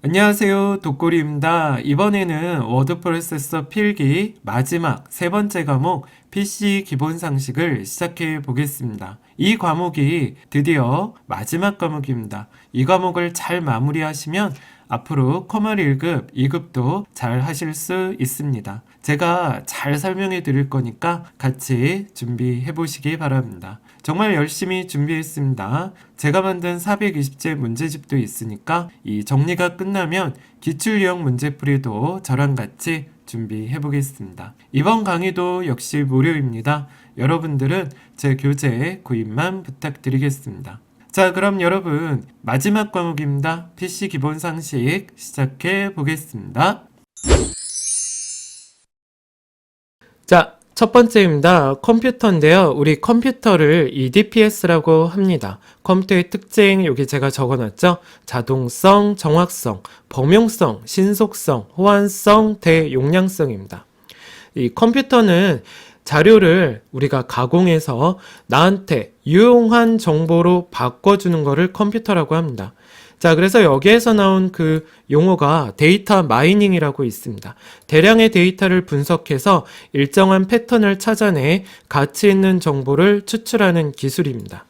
안녕하세요, 독고리입니다. 이번에는 워드 프로세서 필기 마지막 세 번째 과목 PC 기본 상식을 시작해 보겠습니다. 이 과목이 드디어 마지막 과목입니다. 이 과목을 잘 마무리하시면 앞으로 커먼 1급, 2급도 잘 하실 수 있습니다. 제가 잘 설명해 드릴 거니까 같이 준비해 보시기 바랍니다. 정말 열심히 준비했습니다. 제가 만든 420제 문제집도 있으니까 이 정리가 끝나면 기출 유형 문제풀이도 저랑 같이 준비해 보겠습니다. 이번 강의도 역시 무료입니다. 여러분들은 제 교재 구입만 부탁드리겠습니다. 자, 그럼 여러분 마지막 과목입니다. PC 기본 상식 시작해 보겠습니다. 자, 첫 번째입니다. 컴퓨터인데요. 우리 컴퓨터를 EDPS라고 합니다. 컴퓨터의 특징 여기 제가 적어놨죠. 자동성, 정확성, 범용성, 신속성, 호환성, 대용량성입니다. 이 컴퓨터는 자료를 우리가 가공해서 나한테 유용한 정보로 바꿔주는 것을 컴퓨터라고 합니다. 자, 그래서 여기에서 나온 그 용어가 데이터 마이닝이라고 있습니다. 대량의 데이터를 분석해서 일정한 패턴을 찾아내 가치 있는 정보를 추출하는 기술입니다.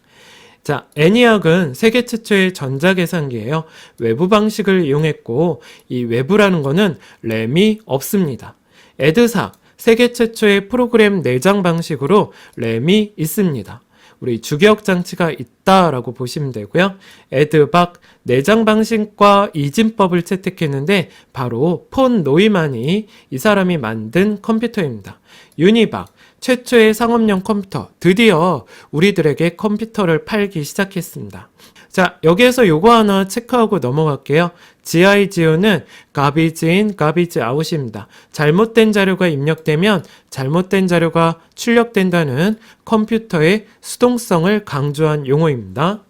자, ENIAC은 세계 최초의 전자계산기예요. 외부 방식을 이용했고 이 외부라는 거는 램이 없습니다. EDSAC, 세계 최초의 프로그램 내장 방식으로 램이 있습니다. 우리 주기억 장치가 있다라고 보시면 되고요. 에드박 내장 방식과 이진법을 채택했는데 바로 폰 노이만이 이 사람이 만든 컴퓨터입니다. 유니박 최초의 상업용 컴퓨터, 드디어 우리들에게 컴퓨터를 팔기 시작했습니다. 자, 여기에서 요거 하나 체크하고 넘어갈게요. GIGO는 garbage in, garbage out입니다. 잘못된 자료가 입력되면 잘못된 자료가 출력된다는 컴퓨터의 수동성을 강조한 용어입니다.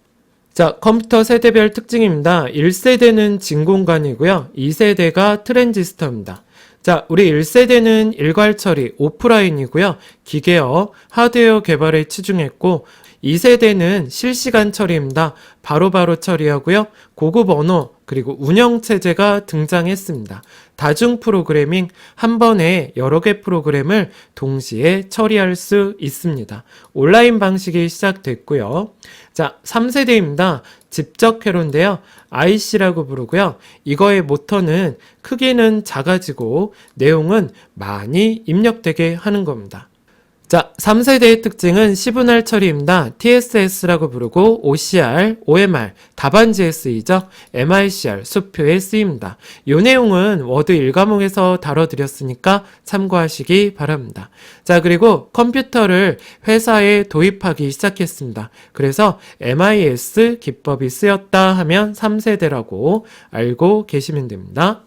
자, 컴퓨터 세대별 특징입니다. 1세대는 진공관이고요. 2세대가 트랜지스터입니다. 자, 우리 1세대는 일괄 처리, 오프라인이고요. 기계어, 하드웨어 개발에 치중했고 2세대는 실시간 처리입니다. 바로바로 처리하고요. 고급 언어 그리고 운영체제가 등장했습니다. 다중 프로그래밍, 한 번에 여러 개 프로그램을 동시에 처리할 수 있습니다. 온라인 방식이 시작됐고요. 자, 3세대입니다. 집적 회로인데요. IC라고 부르고요. 이거의 모터는 크기는 작아지고 내용은 많이 입력되게 하는 겁니다. 자, 3세대의 특징은 시분할 처리입니다. TSS라고 부르고 OCR, OMR, 답안지에 쓰이죠. MICR, 수표에 쓰입니다. 이 내용은 워드 1과목에서 다뤄드렸으니까 참고하시기 바랍니다. 자, 그리고 컴퓨터를 회사에 도입하기 시작했습니다. 그래서 MIS 기법이 쓰였다 하면 3세대라고 알고 계시면 됩니다.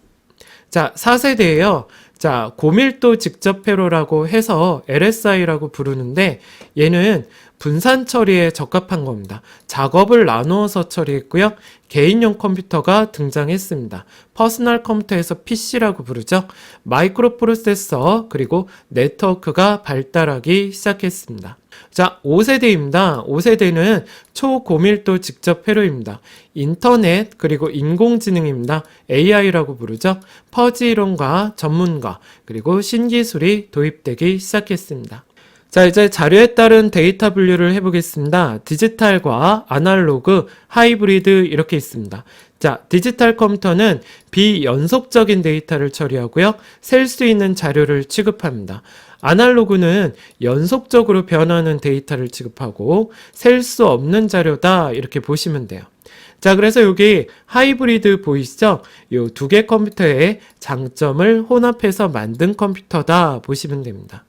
자, 4세대예요. 자, 고밀도 직접 회로라고 해서 LSI라고 부르는데 얘는 분산 처리에 적합한 겁니다. 작업을 나누어서 처리했고요. 개인용 컴퓨터가 등장했습니다. 퍼스널 컴퓨터에서 PC라고 부르죠. 마이크로 프로세서 그리고 네트워크가 발달하기 시작했습니다. 자, 5세대입니다. 5세대는 초고밀도 직접 회로입니다. 인터넷 그리고 인공지능입니다. AI라고 부르죠. 퍼지 이론과 전문가 그리고 신기술이 도입되기 시작했습니다. 자, 이제 자료에 따른 데이터 분류를 해보겠습니다. 디지털과 아날로그, 하이브리드 이렇게 있습니다. 자, 디지털 컴퓨터는 비연속적인 데이터를 처리하고요. 셀 수 있는 자료를 취급합니다. 아날로그는 연속적으로 변하는 데이터를 취급하고 셀 수 없는 자료다 이렇게 보시면 돼요. 자, 그래서 여기 하이브리드 보이시죠? 이 두 개 컴퓨터의 장점을 혼합해서 만든 컴퓨터다 보시면 됩니다.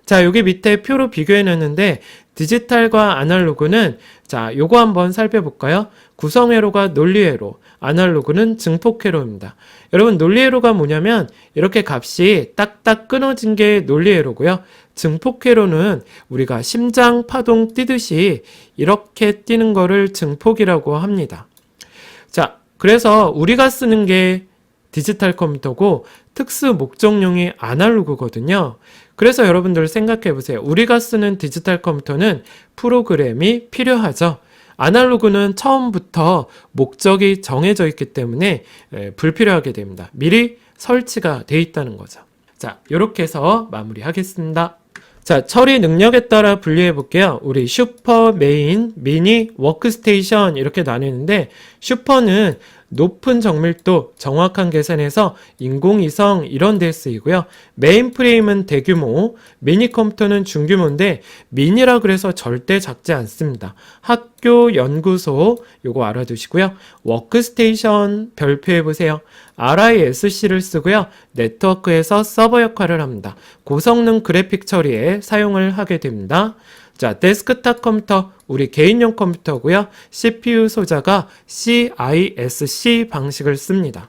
자, 여기 밑에 표로 비교해놨는데 디지털과 아날로그는 자, 요거 한번 살펴볼까요? 구성회로가 논리회로, 아날로그는 증폭회로입니다. 여러분, 논리회로가 뭐냐면 이렇게 값이 딱딱 끊어진 게 논리회로고요. 증폭회로는 우리가 심장 파동 뛰듯이 이렇게 뛰는 거를 증폭이라고 합니다. 자, 그래서 우리가 쓰는 게 디지털 컴퓨터고 특수 목적용이 아날로그거든요. 그래서 여러분들 생각해 보세요. 우리가 쓰는 디지털 컴퓨터는 프로그램이 필요하죠. 아날로그는 처음부터 목적이 정해져 있기 때문에 불필요하게 됩니다. 미리 설치가 돼 있다는 거죠. 자, 이렇게 해서 마무리하겠습니다. 자, 처리 능력에 따라 분류해 볼게요. 우리 슈퍼, 메인, 미니, 워크스테이션 이렇게 나뉘는데, 슈퍼는 높은 정밀도, 정확한 계산에서 인공위성 이런 데 쓰이고요. 메인 프레임은 대규모, 미니 컴퓨터는 중규모인데 미니라 그래서 절대 작지 않습니다. 학교, 연구소 요거 알아두시고요. 워크스테이션 별표해 보세요. RISC를 쓰고요. 네트워크에서 서버 역할을 합니다. 고성능 그래픽 처리에 사용을 하게 됩니다. 자, 데스크탑 컴퓨터, 우리 개인용 컴퓨터고요. CPU 소자가 CISC 방식을 씁니다.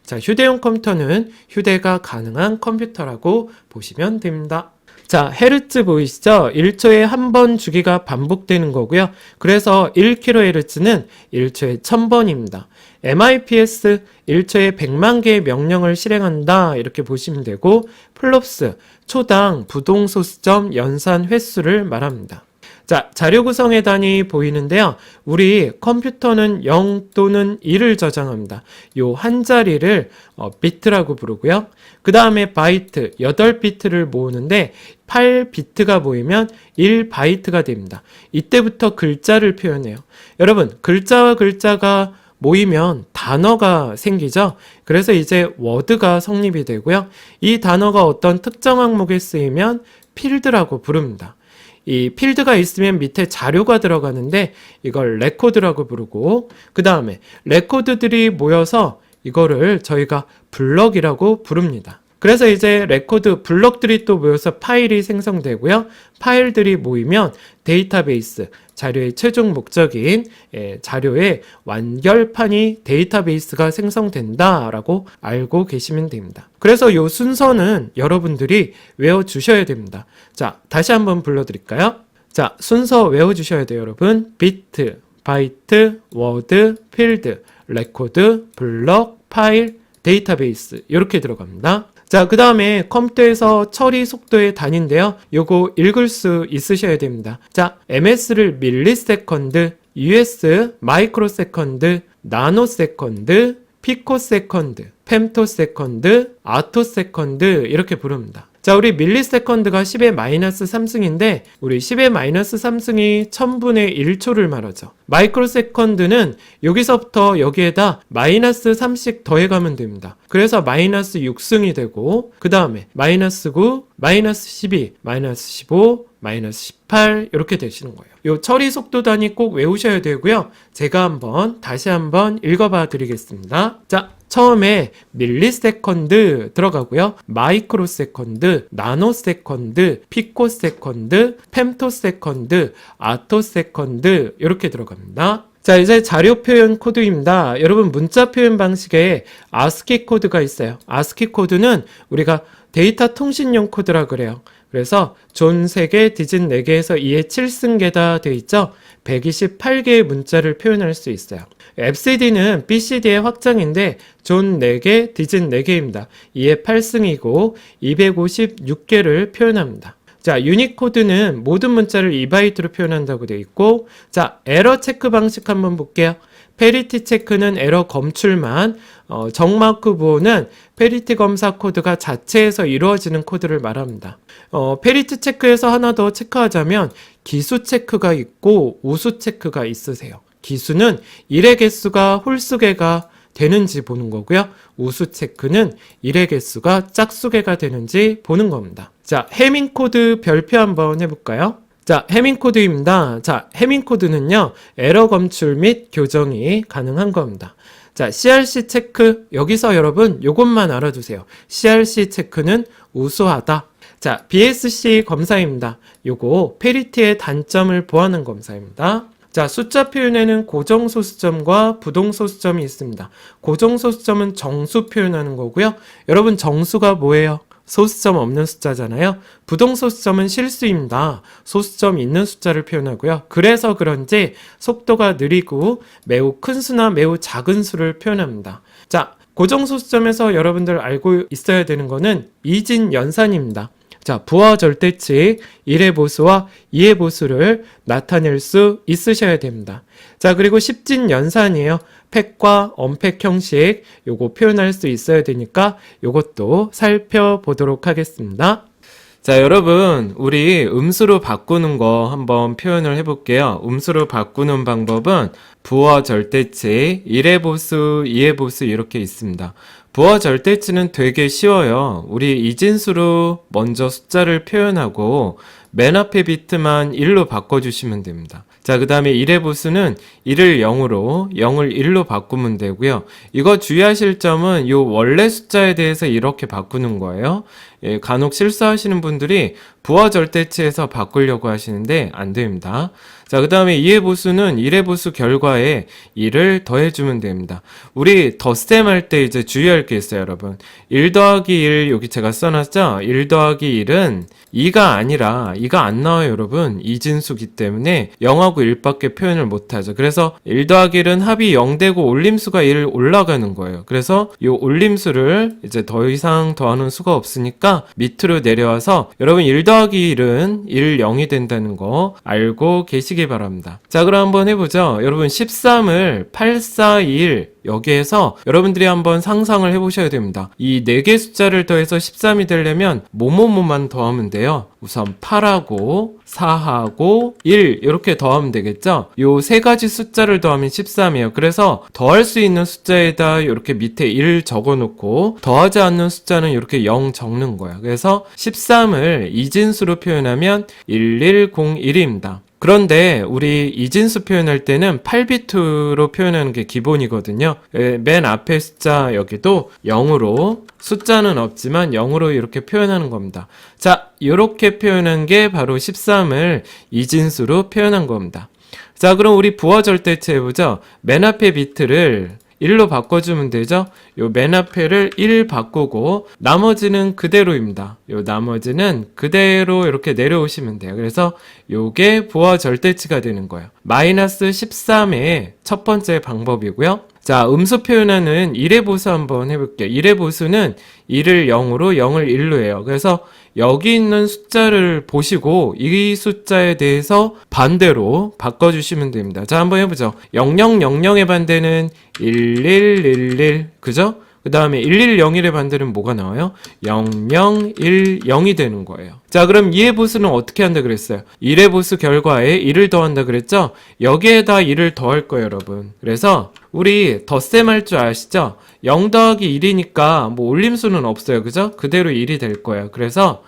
자, 휴대용 컴퓨터는 휴대가 가능한 컴퓨터라고 보시면 됩니다. 자, 헤르츠 보이시죠? 1초에 한 번 주기가 반복되는 거고요. 그래서 1kHz는 1초에 1000번입니다. MIPS 1초에 100만 개의 명령을 실행한다 이렇게 보시면 되고, 플롭스 초당 부동 소수점 연산 횟수를 말합니다. 자, 자료 구성의 단위 보이는데요. 우리 컴퓨터는 0 또는 1을 저장합니다. 요 한 자리를 비트라고 부르고요. 그 다음에 바이트 8비트를 모으는데 8비트가 모이면 1바이트가 됩니다. 이때부터 글자를 표현해요. 여러분, 글자와 글자가 모이면 단어가 생기죠. 그래서 이제 워드가 성립이 되고요. 이 단어가 어떤 특정 항목에 쓰이면 필드라고 부릅니다. 이 필드가 있으면 밑에 자료가 들어가는데 이걸 레코드라고 부르고, 그 다음에 레코드들이 모여서 이거를 저희가 블럭이라고 부릅니다. 그래서 이제 레코드 블럭들이 또 모여서 파일이 생성되고요. 파일들이 모이면 데이터베이스, 자료의 최종 목적인 자료의 완결판이 데이터베이스가 생성된다라고 알고 계시면 됩니다. 그래서 이 순서는 여러분들이 외워주셔야 됩니다. 자, 다시 한번 불러드릴까요? 자, 순서 외워주셔야 돼요, 여러분. 비트, 바이트, 워드, 필드, 레코드, 블럭, 파일, 데이터베이스 이렇게 들어갑니다. 자, 그 다음에 컴퓨터에서 처리 속도의 단위인데요. 요거 읽을 수 있으셔야 됩니다. 자, MS를 밀리세컨드, US 마이크로세컨드, 나노세컨드, 피코세컨드, 펜토세컨드, 아토세컨드 이렇게 부릅니다. 자, 우리 밀리세컨드가 10의 마이너스 3승인데 우리 10의 마이너스 3승이 1000분의 1초를 말하죠. 마이크로세컨드는 여기서부터 여기에다 마이너스 3씩 더해가면 됩니다. 그래서 마이너스 6승이 되고, 그 다음에 마이너스 9, 마이너스 12, 마이너스 15, 마이너스 18 이렇게 되시는 거예요. 요 처리 속도 단위 꼭 외우셔야 되고요. 제가 다시 한번 읽어봐 드리겠습니다. 자, 처음에 밀리세컨드 들어가고요. 마이크로세컨드, 나노세컨드, 피코세컨드, 펜토세컨드, 아토세컨드 이렇게 들어갑니다. 자, 이제 자료 표현 코드입니다. 여러분, 문자 표현 방식에 ASCII 코드가 있어요. ASCII 코드는 우리가 데이터 통신용 코드라 그래요. 그래서 존 3개, 디짓 4개에서 2의 7승계다 돼 있죠. 128개의 문자를 표현할 수 있어요. FCD는 BCD의 확장인데 존 4개, 디짓 4개입니다. 2의 8승이고 256개를 표현합니다. 자, 유니코드는 모든 문자를 2바이트로 표현한다고 되어 있고, 자, 에러 체크 방식 한번 볼게요. 페리티 체크는 에러 검출만, 정마크 부호는 페리티 검사 코드가 자체에서 이루어지는 코드를 말합니다. 페리티 체크에서 하나 더 체크하자면 기수 체크가 있고 우수 체크가 있으세요. 기수는 1의 개수가 홀수개가 되는지 보는 거고요. 우수 체크는 1의 개수가 짝수개가 되는지 보는 겁니다. 자, 해밍 코드 별표 한번 해볼까요? 자, 해밍 코드입니다. 자, 해밍 코드는요, 에러 검출 및 교정이 가능한 겁니다. 자, CRC 체크, 여기서 여러분 요것만 알아두세요. CRC 체크는 우수하다. 자, BSC 검사입니다. 요거 페리티의 단점을 보완한 검사입니다. 자, 숫자 표현에는 고정소수점과 부동소수점이 있습니다. 고정소수점은 정수 표현하는 거고요. 여러분, 정수가 뭐예요? 소수점 없는 숫자잖아요. 부동소수점은 실수입니다. 소수점 있는 숫자를 표현하고요. 그래서 그런지 속도가 느리고 매우 큰 수나 매우 작은 수를 표현합니다. 자, 고정소수점에서 여러분들 알고 있어야 되는 거는 이진 연산입니다. 자, 부하 절대치 1의 보수와 2의 보수를 나타낼 수 있으셔야 됩니다. 자, 그리고 십진연산이에요. 팩과 언팩 형식 요거 표현할 수 있어야 되니까 요것도 살펴보도록 하겠습니다. 자, 여러분, 우리 음수로 바꾸는 거 한번 표현을 해볼게요. 음수로 바꾸는 방법은 부하 절대치 1의 보수, 2의 보수 이렇게 있습니다. 부하 절대치는 되게 쉬워요. 우리 이진수로 먼저 숫자를 표현하고 맨 앞에 비트만 1로 바꿔주시면 됩니다. 자, 그 다음에 1의 보수는 1을 0으로 0을 1로 바꾸면 되고요. 이거 주의하실 점은 요 원래 숫자에 대해서 이렇게 바꾸는 거예요. 예, 간혹 실수하시는 분들이 부하 절대치에서 바꾸려고 하시는데 안 됩니다. 자, 그 다음에 2의 보수는 1의 보수 결과에 1을 더해주면 됩니다. 우리 덧셈 할 때 이제 주의할 게 있어요, 여러분. 1 더하기 1 여기 제가 써놨죠? 1 더하기 1은 2가 아니라 2가 안 나와요, 여러분. 이진수기 때문에 0하고 1밖에 표현을 못하죠. 그래서 1 더하기 1은 합이 0 되고 올림수가 1 올라가는 거예요. 그래서 이 올림수를 이제 더 이상 더하는 수가 없으니까 밑으로 내려와서 여러분 1 더하기 1은 1, 0이 된다는 거 알고 계시기 바랍니다. 자, 그럼 한번 해보죠. 여러분 13을 8, 4, 1 여기에서 여러분들이 한번 상상을 해보셔야 됩니다. 이 4개 숫자를 더해서 13이 되려면 뭐뭐뭐만 더하면 돼요. 우선 8하고 4하고 1 이렇게 더하면 되겠죠. 요 3가지 숫자를 더하면 13이에요. 그래서 더할 수 있는 숫자에다 이렇게 밑에 1 적어놓고 더하지 않는 숫자는 이렇게 0 적는 거야. 그래서 13을 이진수로 표현하면 1101입니다. 그런데 우리 이진수 표현할 때는 8비트로 표현하는 게 기본이거든요. 맨 앞에 숫자 여기도 0으로 숫자는 없지만 0으로 이렇게 표현하는 겁니다. 자, 이렇게 표현한 게 바로 13을 이진수로 표현한 겁니다. 자, 그럼 우리 부하 절대치 해보죠. 맨 앞에 비트를 1로 바꿔주면 되죠. 요 맨 앞에를 1 바꾸고 나머지는 그대로입니다. 요 나머지는 그대로 이렇게 내려오시면 돼요. 그래서 요게 부하 절대치가 되는 거예요. 마이너스 13의 첫 번째 방법이고요. 자, 음수 표현하는 1의 보수 한번 해볼게요. 1의 보수는 1을 0으로 0을 1로 해요. 그래서 여기 있는 숫자를 보시고 이 숫자에 대해서 반대로 바꿔주시면 됩니다. 자, 한번 해보죠. 0000의 반대는 1111 그죠? 그 다음에 1101의 반대는 뭐가 나와요? 0010이 되는 거예요. 자, 그럼 2의 보수는 어떻게 한다 그랬어요? 1의 보수 결과에 1을 더한다 그랬죠? 여기에다 1을 더할 거예요, 여러분. 그래서 우리 덧셈 할 줄 아시죠? 0 더하기 1이니까 뭐 올림수는 없어요, 그죠? 그대로 1이 될 거예요. 그래서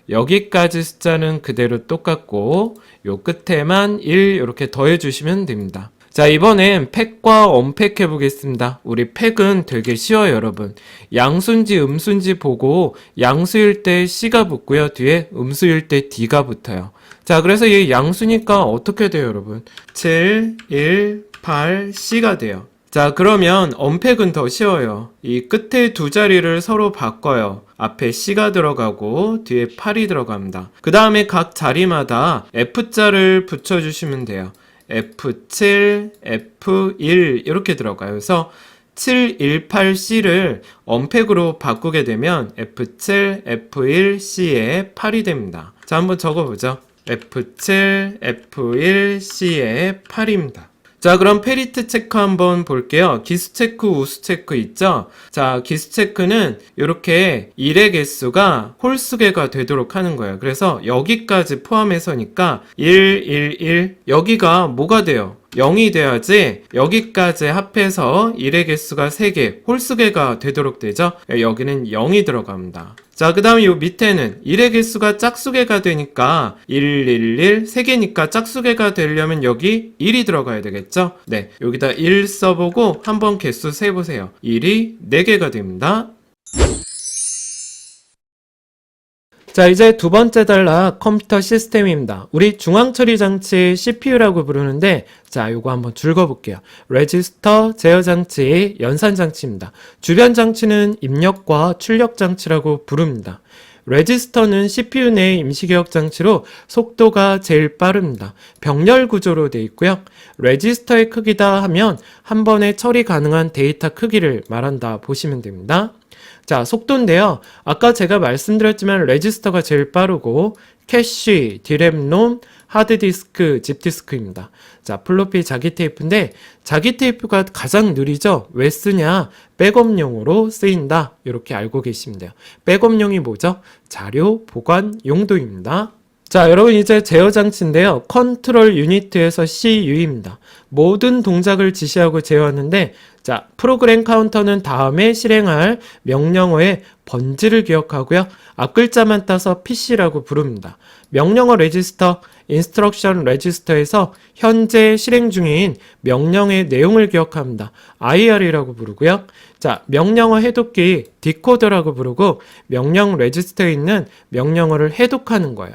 여기까지 숫자는 그대로 똑같고 요 끝에만 1 이렇게 더해 주시면 됩니다. 자, 이번엔 팩과 언팩 해보겠습니다. 우리 팩은 되게 쉬워요, 여러분. 양수인지 음수인지 보고 양수일 때 C가 붙고요. 뒤에 음수일 때 D가 붙어요. 자, 그래서 이 양수니까 어떻게 돼요, 여러분? 7, 1, 8, C가 돼요. 자, 그러면 언팩은 더 쉬워요. 이 끝에 두 자리를 서로 바꿔요. 앞에 C가 들어가고 뒤에 8이 들어갑니다. 그 다음에 각 자리마다 F자를 붙여주시면 돼요. F7, F1 이렇게 들어가요. 그래서 718C를 언팩으로 바꾸게 되면 F7, F1C에 8이 됩니다. 자, 한번 적어보죠. F7, F1C에 8입니다. 자, 그럼 페리트 체크 한번 볼게요. 기수 체크, 우수 체크 있죠? 자, 기수 체크는 이렇게 1의 개수가 홀수개가 되도록 하는 거예요. 그래서 여기까지 포함해서니까 1, 1, 1 여기가 뭐가 돼요? 0이 돼야지 여기까지 합해서 1의 개수가 3개, 홀수개가 되도록 되죠? 여기는 0이 들어갑니다. 자, 그 다음에 요 밑에는 1의 개수가 짝수개가 되니까 1, 1, 1, 3개니까 짝수개가 되려면 여기 1이 들어가야 되겠죠? 네, 여기다 1 써보고 한번 개수 세보세요. 1이 4개가 됩니다. 자, 이제 두 번째 단락 컴퓨터 시스템입니다. 우리 중앙처리 장치 CPU라고 부르는데, 자, 요거 한번 줄거볼게요. 레지스터, 제어 장치, 연산 장치입니다. 주변 장치는 입력과 출력 장치라고 부릅니다. 레지스터는 CPU 내 임시기억 장치로 속도가 제일 빠릅니다. 병렬 구조로 되어 있고요. 레지스터의 크기다 하면 한 번에 처리 가능한 데이터 크기를 말한다 보시면 됩니다. 자, 속도인데요. 아까 제가 말씀드렸지만 레지스터가 제일 빠르고 캐시, 디램,롬, 하드디스크, 짚디스크입니다. 자, 플로피 자기 테이프인데 자기 테이프가 가장 느리죠? 왜 쓰냐? 백업용으로 쓰인다. 이렇게 알고 계시면 돼요. 백업용이 뭐죠? 자료 보관 용도입니다. 자, 여러분 이제 제어 장치인데요. 컨트롤 유니트에서 CU입니다. 모든 동작을 지시하고 제어하는데 자, 프로그램 카운터는 다음에 실행할 명령어의 번지를 기억하고요. 앞글자만 따서 PC라고 부릅니다. 명령어 레지스터, 인스트럭션 레지스터에서 현재 실행 중인 명령의 내용을 기억합니다. IR이라고 부르고요. 자, 명령어 해독기 디코더라고 부르고 명령 레지스터에 있는 명령어를 해독하는 거예요.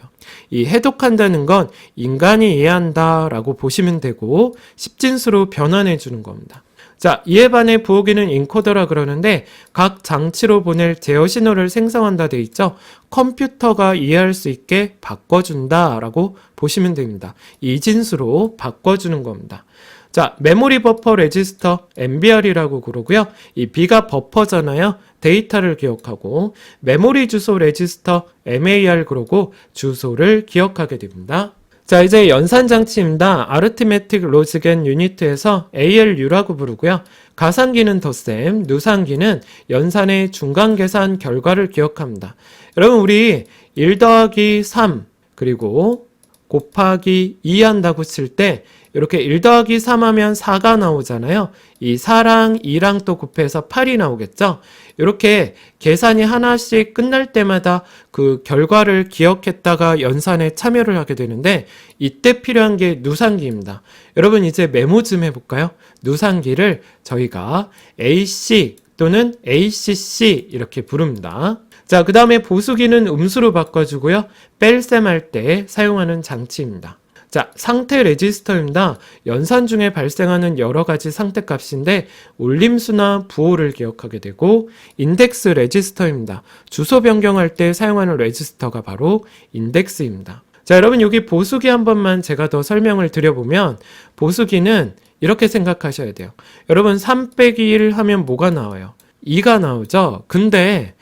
이 해독한다는 건 인간이 이해한다 라고 보시면 되고 십진수로 변환해 주는 겁니다. 자, 이에 반해 부호기는 인코더라 그러는데 각 장치로 보낼 제어 신호를 생성한다 돼 있죠. 컴퓨터가 이해할 수 있게 바꿔준다 라고 보시면 됩니다. 이진수로 바꿔주는 겁니다. 자, 메모리 버퍼 레지스터 MBR이라고 그러고요. 이 B가 버퍼잖아요. 데이터를 기억하고 메모리 주소 레지스터 MAR 그러고 주소를 기억하게 됩니다. 자, 이제 연산장치입니다. 아르티메틱 로직앤 유니트에서 ALU라고 부르고요. 가산기는 덧셈, 누산기는 연산의 중간 계산 결과를 기억합니다. 여러분 우리 1 더하기 3 그리고 곱하기 2 한다고 칠 때 이렇게 1 더하기 3 하면 4가 나오잖아요. 이 4랑 2랑 또 곱해서 8이 나오겠죠? 이렇게 계산이 하나씩 끝날 때마다 그 결과를 기억했다가 연산에 참여를 하게 되는데 이때 필요한 게 누산기입니다. 여러분 이제 메모 좀 해볼까요? 누산기를 저희가 AC 또는 ACC 이렇게 부릅니다. 자, 그 다음에 보수기는 음수로 바꿔주고요. 뺄셈 할 때 사용하는 장치입니다. 자, 상태 레지스터입니다. 연산 중에 발생하는 여러 가지 상태값인데 올림수나 부호를 기억하게 되고 인덱스 레지스터입니다. 주소 변경할 때 사용하는 레지스터가 바로 인덱스입니다. 자, 여러분 여기 보수기 한 번만 제가 더 설명을 드려보면 보수기는 이렇게 생각하셔야 돼요. 여러분 3 빼기 1 하면 뭐가 나와요? 2가 나오죠? 근데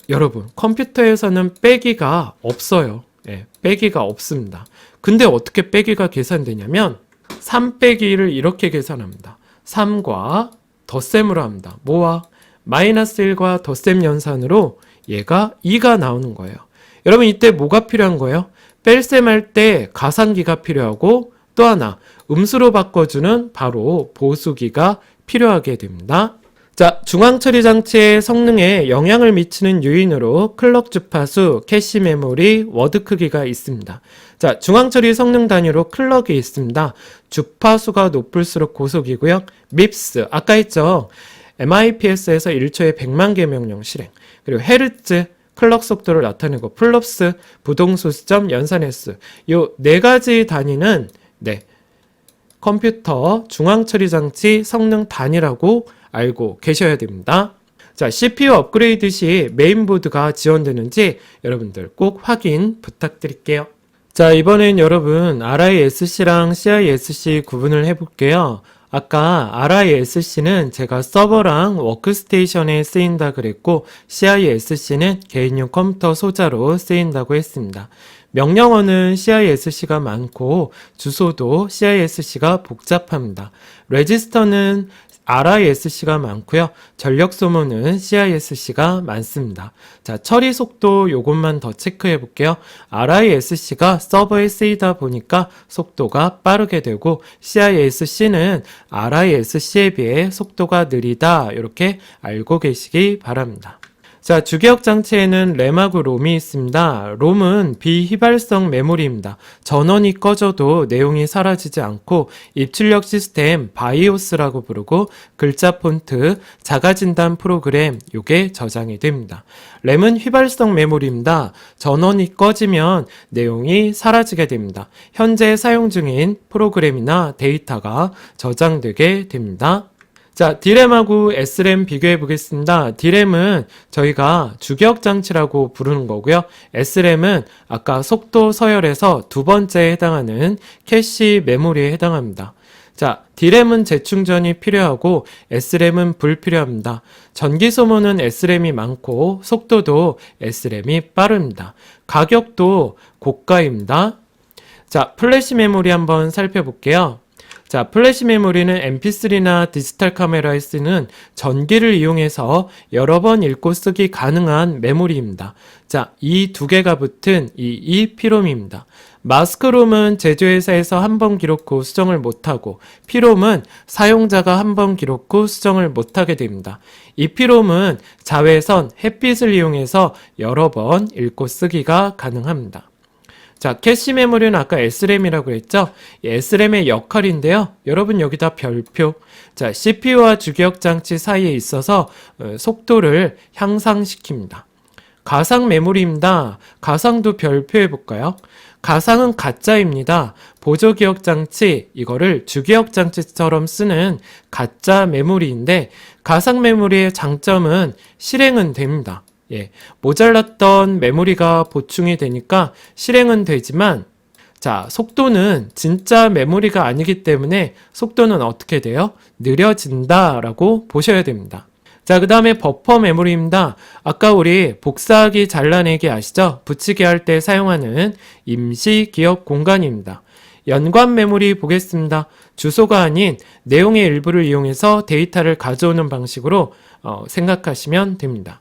여러분 컴퓨터에서는 빼기가 없어요. 예, 빼기가 없습니다. 근데 어떻게 빼기가 계산되냐면 3 빼기 1을 이렇게 계산합니다. 3과 덧셈으로 합니다. 뭐와? 마이너스 1과 덧셈 연산으로 얘가 2가 나오는 거예요. 여러분 이때 뭐가 필요한 거예요? 뺄셈 할 때 가산기가 필요하고 또 하나 음수로 바꿔주는 바로 보수기가 필요하게 됩니다. 자, 중앙처리 장치의 성능에 영향을 미치는 요인으로 클럭 주파수, 캐시 메모리, 워드 크기가 있습니다. 자, 중앙처리 성능 단위로 클럭이 있습니다. 주파수가 높을수록 고속이고요. 밉스, 아까 했죠. MIPS에서 1초에 100만 개 명령 실행. 그리고 헤르츠, 클럭 속도를 나타내고 플롭스, 부동수 시점, 연산 횟수. 요 네 가지 단위는 컴퓨터 중앙처리 장치 성능 단위라고 알고 계셔야 됩니다. 자, CPU 업그레이드 시 메인보드가 지원되는지 여러분들 꼭 확인 부탁드릴게요. 자, 이번엔 여러분 RISC랑 CISC 구분을 해볼게요. 아까 RISC는 제가 서버랑 워크스테이션에 쓰인다 그랬고 CISC는 개인용 컴퓨터 소자로 쓰인다고 했습니다. 명령어는 CISC가 많고 주소도 CISC가 복잡합니다. 레지스터는 RISC가 많고요. 전력 소모는 CISC가 많습니다. 자, 처리 속도 요것만 더 체크해 볼게요. RISC가 서버에 쓰이다 보니까 속도가 빠르게 되고 CISC는 RISC에 비해 속도가 느리다. 이렇게 알고 계시기 바랍니다. 자, 주기억 장치에는 램하고 롬이 있습니다. 롬은 비휘발성 메모리입니다. 전원이 꺼져도 내용이 사라지지 않고 입출력 시스템 바이오스라고 부르고 글자 폰트, 자가진단 프로그램 요게 저장이 됩니다. 램은 휘발성 메모리입니다. 전원이 꺼지면 내용이 사라지게 됩니다. 현재 사용 중인 프로그램이나 데이터가 저장되게 됩니다. 자, D램하고 S램 비교해 보겠습니다. D램은 저희가 주기억 장치라고 부르는 거고요. S램은 아까 속도 서열에서 두 번째에 해당하는 캐시 메모리에 해당합니다. 자, D램은 재충전이 필요하고 S램은 불필요합니다. 전기 소모는 S램이 많고 속도도 S램이 빠릅니다. 가격도 고가입니다. 자, 플래시 메모리 한번 살펴볼게요. 자, 플래시 메모리는 mp3나 디지털 카메라에 쓰는 전기를 이용해서 여러 번 읽고 쓰기 가능한 메모리입니다. 자, 이 두 개가 붙은 이 EEPROM입니다. 마스크롬은 제조회사에서 한 번 기록 후 수정을 못하고 PROM은 사용자가 한 번 기록 후 수정을 못하게 됩니다. EEPROM은 자외선, 햇빛을 이용해서 여러 번 읽고 쓰기가 가능합니다. 자, 캐시 메모리는 아까 SRAM이라고 했죠? 이 SRAM의 역할인데요. 여러분 여기다 별표. 자, CPU와 주기억 장치 사이에 있어서 속도를 향상시킵니다. 가상 메모리입니다. 가상도 별표해 볼까요? 가상은 가짜입니다. 보조기억 장치, 이거를 주기억 장치처럼 쓰는 가짜 메모리인데 가상 메모리의 장점은 실행은 됩니다. 예, 모자랐던 메모리가 보충이 되니까 실행은 되지만 자, 속도는 진짜 메모리가 아니기 때문에 속도는 어떻게 돼요? 느려진다라고 보셔야 됩니다. 자, 그 다음에 버퍼 메모리입니다. 아까 우리 복사하기 잘라내기 아시죠? 붙이기 할 때 사용하는 임시 기억 공간입니다. 연관 메모리 보겠습니다. 주소가 아닌 내용의 일부를 이용해서 데이터를 가져오는 방식으로 생각하시면 됩니다.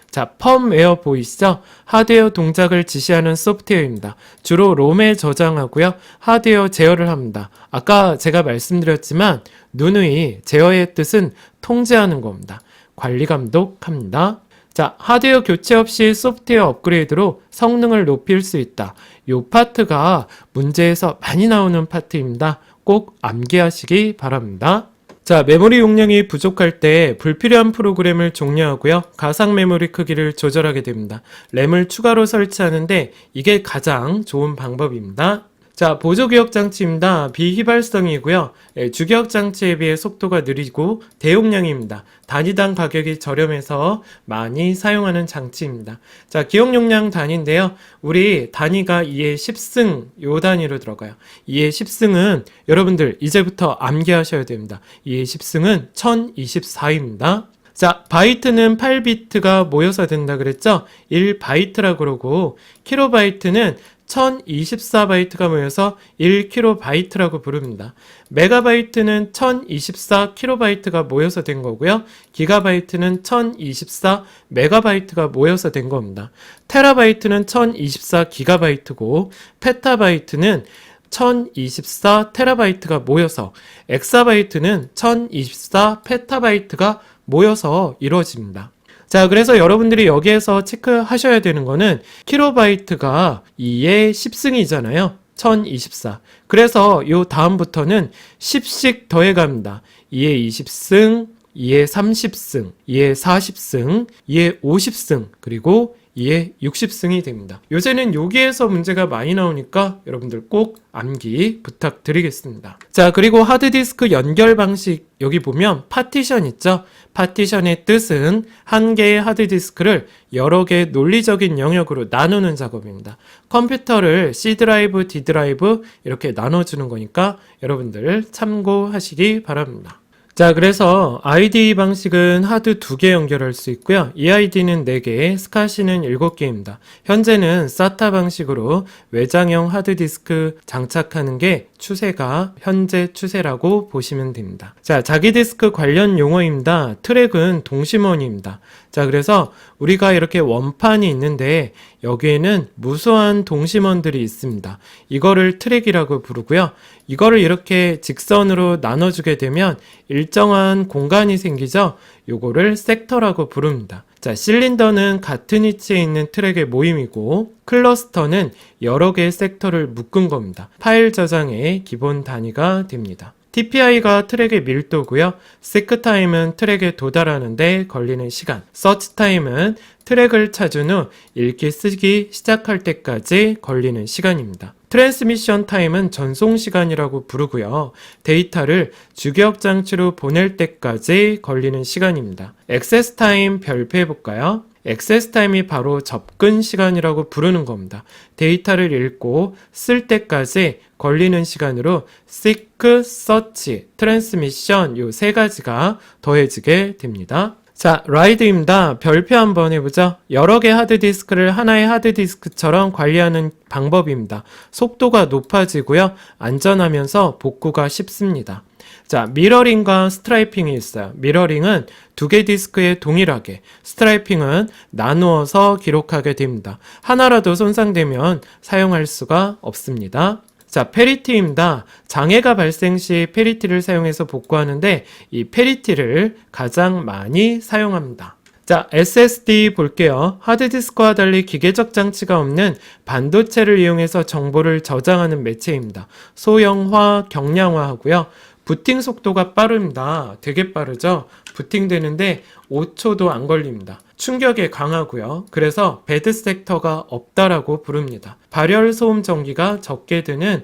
자, 펌웨어 보이시죠? 하드웨어 동작을 지시하는 소프트웨어입니다. 주로 롬에 저장하고요. 하드웨어 제어를 합니다. 아까 제가 말씀드렸지만 누누이 제어의 뜻은 통제하는 겁니다. 관리 감독합니다. 자, 하드웨어 교체 없이 소프트웨어 업그레이드로 성능을 높일 수 있다. 이 파트가 문제에서 많이 나오는 파트입니다. 꼭 암기하시기 바랍니다. 자, 메모리 용량이 부족할 때 불필요한 프로그램을 종료하고요. 가상 메모리 크기를 조절하게 됩니다. 램을 추가로 설치하는데 이게 가장 좋은 방법입니다. 자, 보조기억 장치입니다. 비휘발성이고요. 주기억 장치에 비해 속도가 느리고 대용량입니다. 단위당 가격이 저렴해서 많이 사용하는 장치입니다. 자, 기억 용량 단위인데요. 우리 단위가 2의 10승 요 단위로 들어가요. 2의 10승은 여러분들 이제부터 암기하셔야 됩니다. 2의 10승은 1024입니다. 자, 바이트는 8비트가 모여서 된다 그랬죠? 1바이트라고 그러고 킬로바이트는 1024바이트가 모여서 1kB라고 부릅니다. 메가바이트는 1024kB가 모여서 된 거고요. 기가바이트는 1024메가바이트가 모여서 된 겁니다. 테라바이트는 1024기가바이트고 페타바이트는 1024테라바이트가 모여서 엑사바이트는 1024페타바이트가 모여서 이루어집니다. 자, 그래서 여러분들이 여기에서 체크하셔야 되는 거는 킬로바이트가 2의 10승이잖아요. 1024. 그래서 요 다음부터는 10씩 더해갑니다. 2의 20승, 2의 30승, 2의 40승, 2의 50승, 그리고 2의 60승이 됩니다. 요새는 여기에서 문제가 많이 나오니까 여러분들 꼭 암기 부탁드리겠습니다. 자, 그리고 하드디스크 연결 방식 여기 보면 파티션 있죠? 파티션의 뜻은 한 개의 하드디스크를 여러 개의 논리적인 영역으로 나누는 작업입니다. 컴퓨터를 C 드라이브, D 드라이브 이렇게 나눠주는 거니까 여러분들 참고하시기 바랍니다. 자, 그래서 IDE 방식은 하드 2개 연결할 수 있고요. EID는 4개, 스카시는 7개입니다. 현재는 SATA 방식으로 외장형 하드디스크 장착하는 게 추세가 현재 추세라고 보시면 됩니다. 자, 자기 디스크 관련 용어입니다. 트랙은 동심원입니다. 자, 그래서 우리가 이렇게 원판이 있는데 여기에는 무수한 동심원들이 있습니다. 이거를 트랙이라고 부르고요. 이거를 이렇게 직선으로 나눠주게 되면 일정한 공간이 생기죠. 요거를 섹터라고 부릅니다. 자, 실린더는 같은 위치에 있는 트랙의 모임이고 클러스터는 여러 개의 섹터를 묶은 겁니다. 파일 저장의 기본 단위가 됩니다. TPI가 트랙의 밀도고요. 시크 타임은 트랙에 도달하는데 걸리는 시간. 서치 타임은 트랙을 찾은 후 읽기 쓰기 시작할 때까지 걸리는 시간입니다. 트랜스미션 타임은 전송 시간이라고 부르고요. 데이터를 주기억 장치로 보낼 때까지 걸리는 시간입니다. 액세스 타임 별표해 볼까요? 액세스 타임이 바로 접근 시간이라고 부르는 겁니다. 데이터를 읽고 쓸 때까지 걸리는 시간으로 seek, search, transmission 요 세 가지가 더해지게 됩니다. 자, 라이드입니다. 별표 한번 해보죠. 여러 개 하드디스크를 하나의 하드디스크처럼 관리하는 방법입니다. 속도가 높아지고요. 안전하면서 복구가 쉽습니다. 자, 미러링과 스트라이핑이 있어요. 미러링은 두 개 디스크에 동일하게, 스트라이핑은 나누어서 기록하게 됩니다. 하나라도 손상되면 사용할 수가 없습니다. 자, 페리티입니다. 장애가 발생 시 페리티를 사용해서 복구하는데 이 페리티를 가장 많이 사용합니다. 자, SSD 볼게요. 하드디스크와 달리 기계적 장치가 없는 반도체를 이용해서 정보를 저장하는 매체입니다. 소형화, 경량화하고요. 부팅 속도가 빠릅니다. 되게 빠르죠? 부팅되는데 5초도 안 걸립니다. 충격에 강하고요. 그래서 배드 섹터가 없다라고 부릅니다. 발열 소음 전기가 적게 드는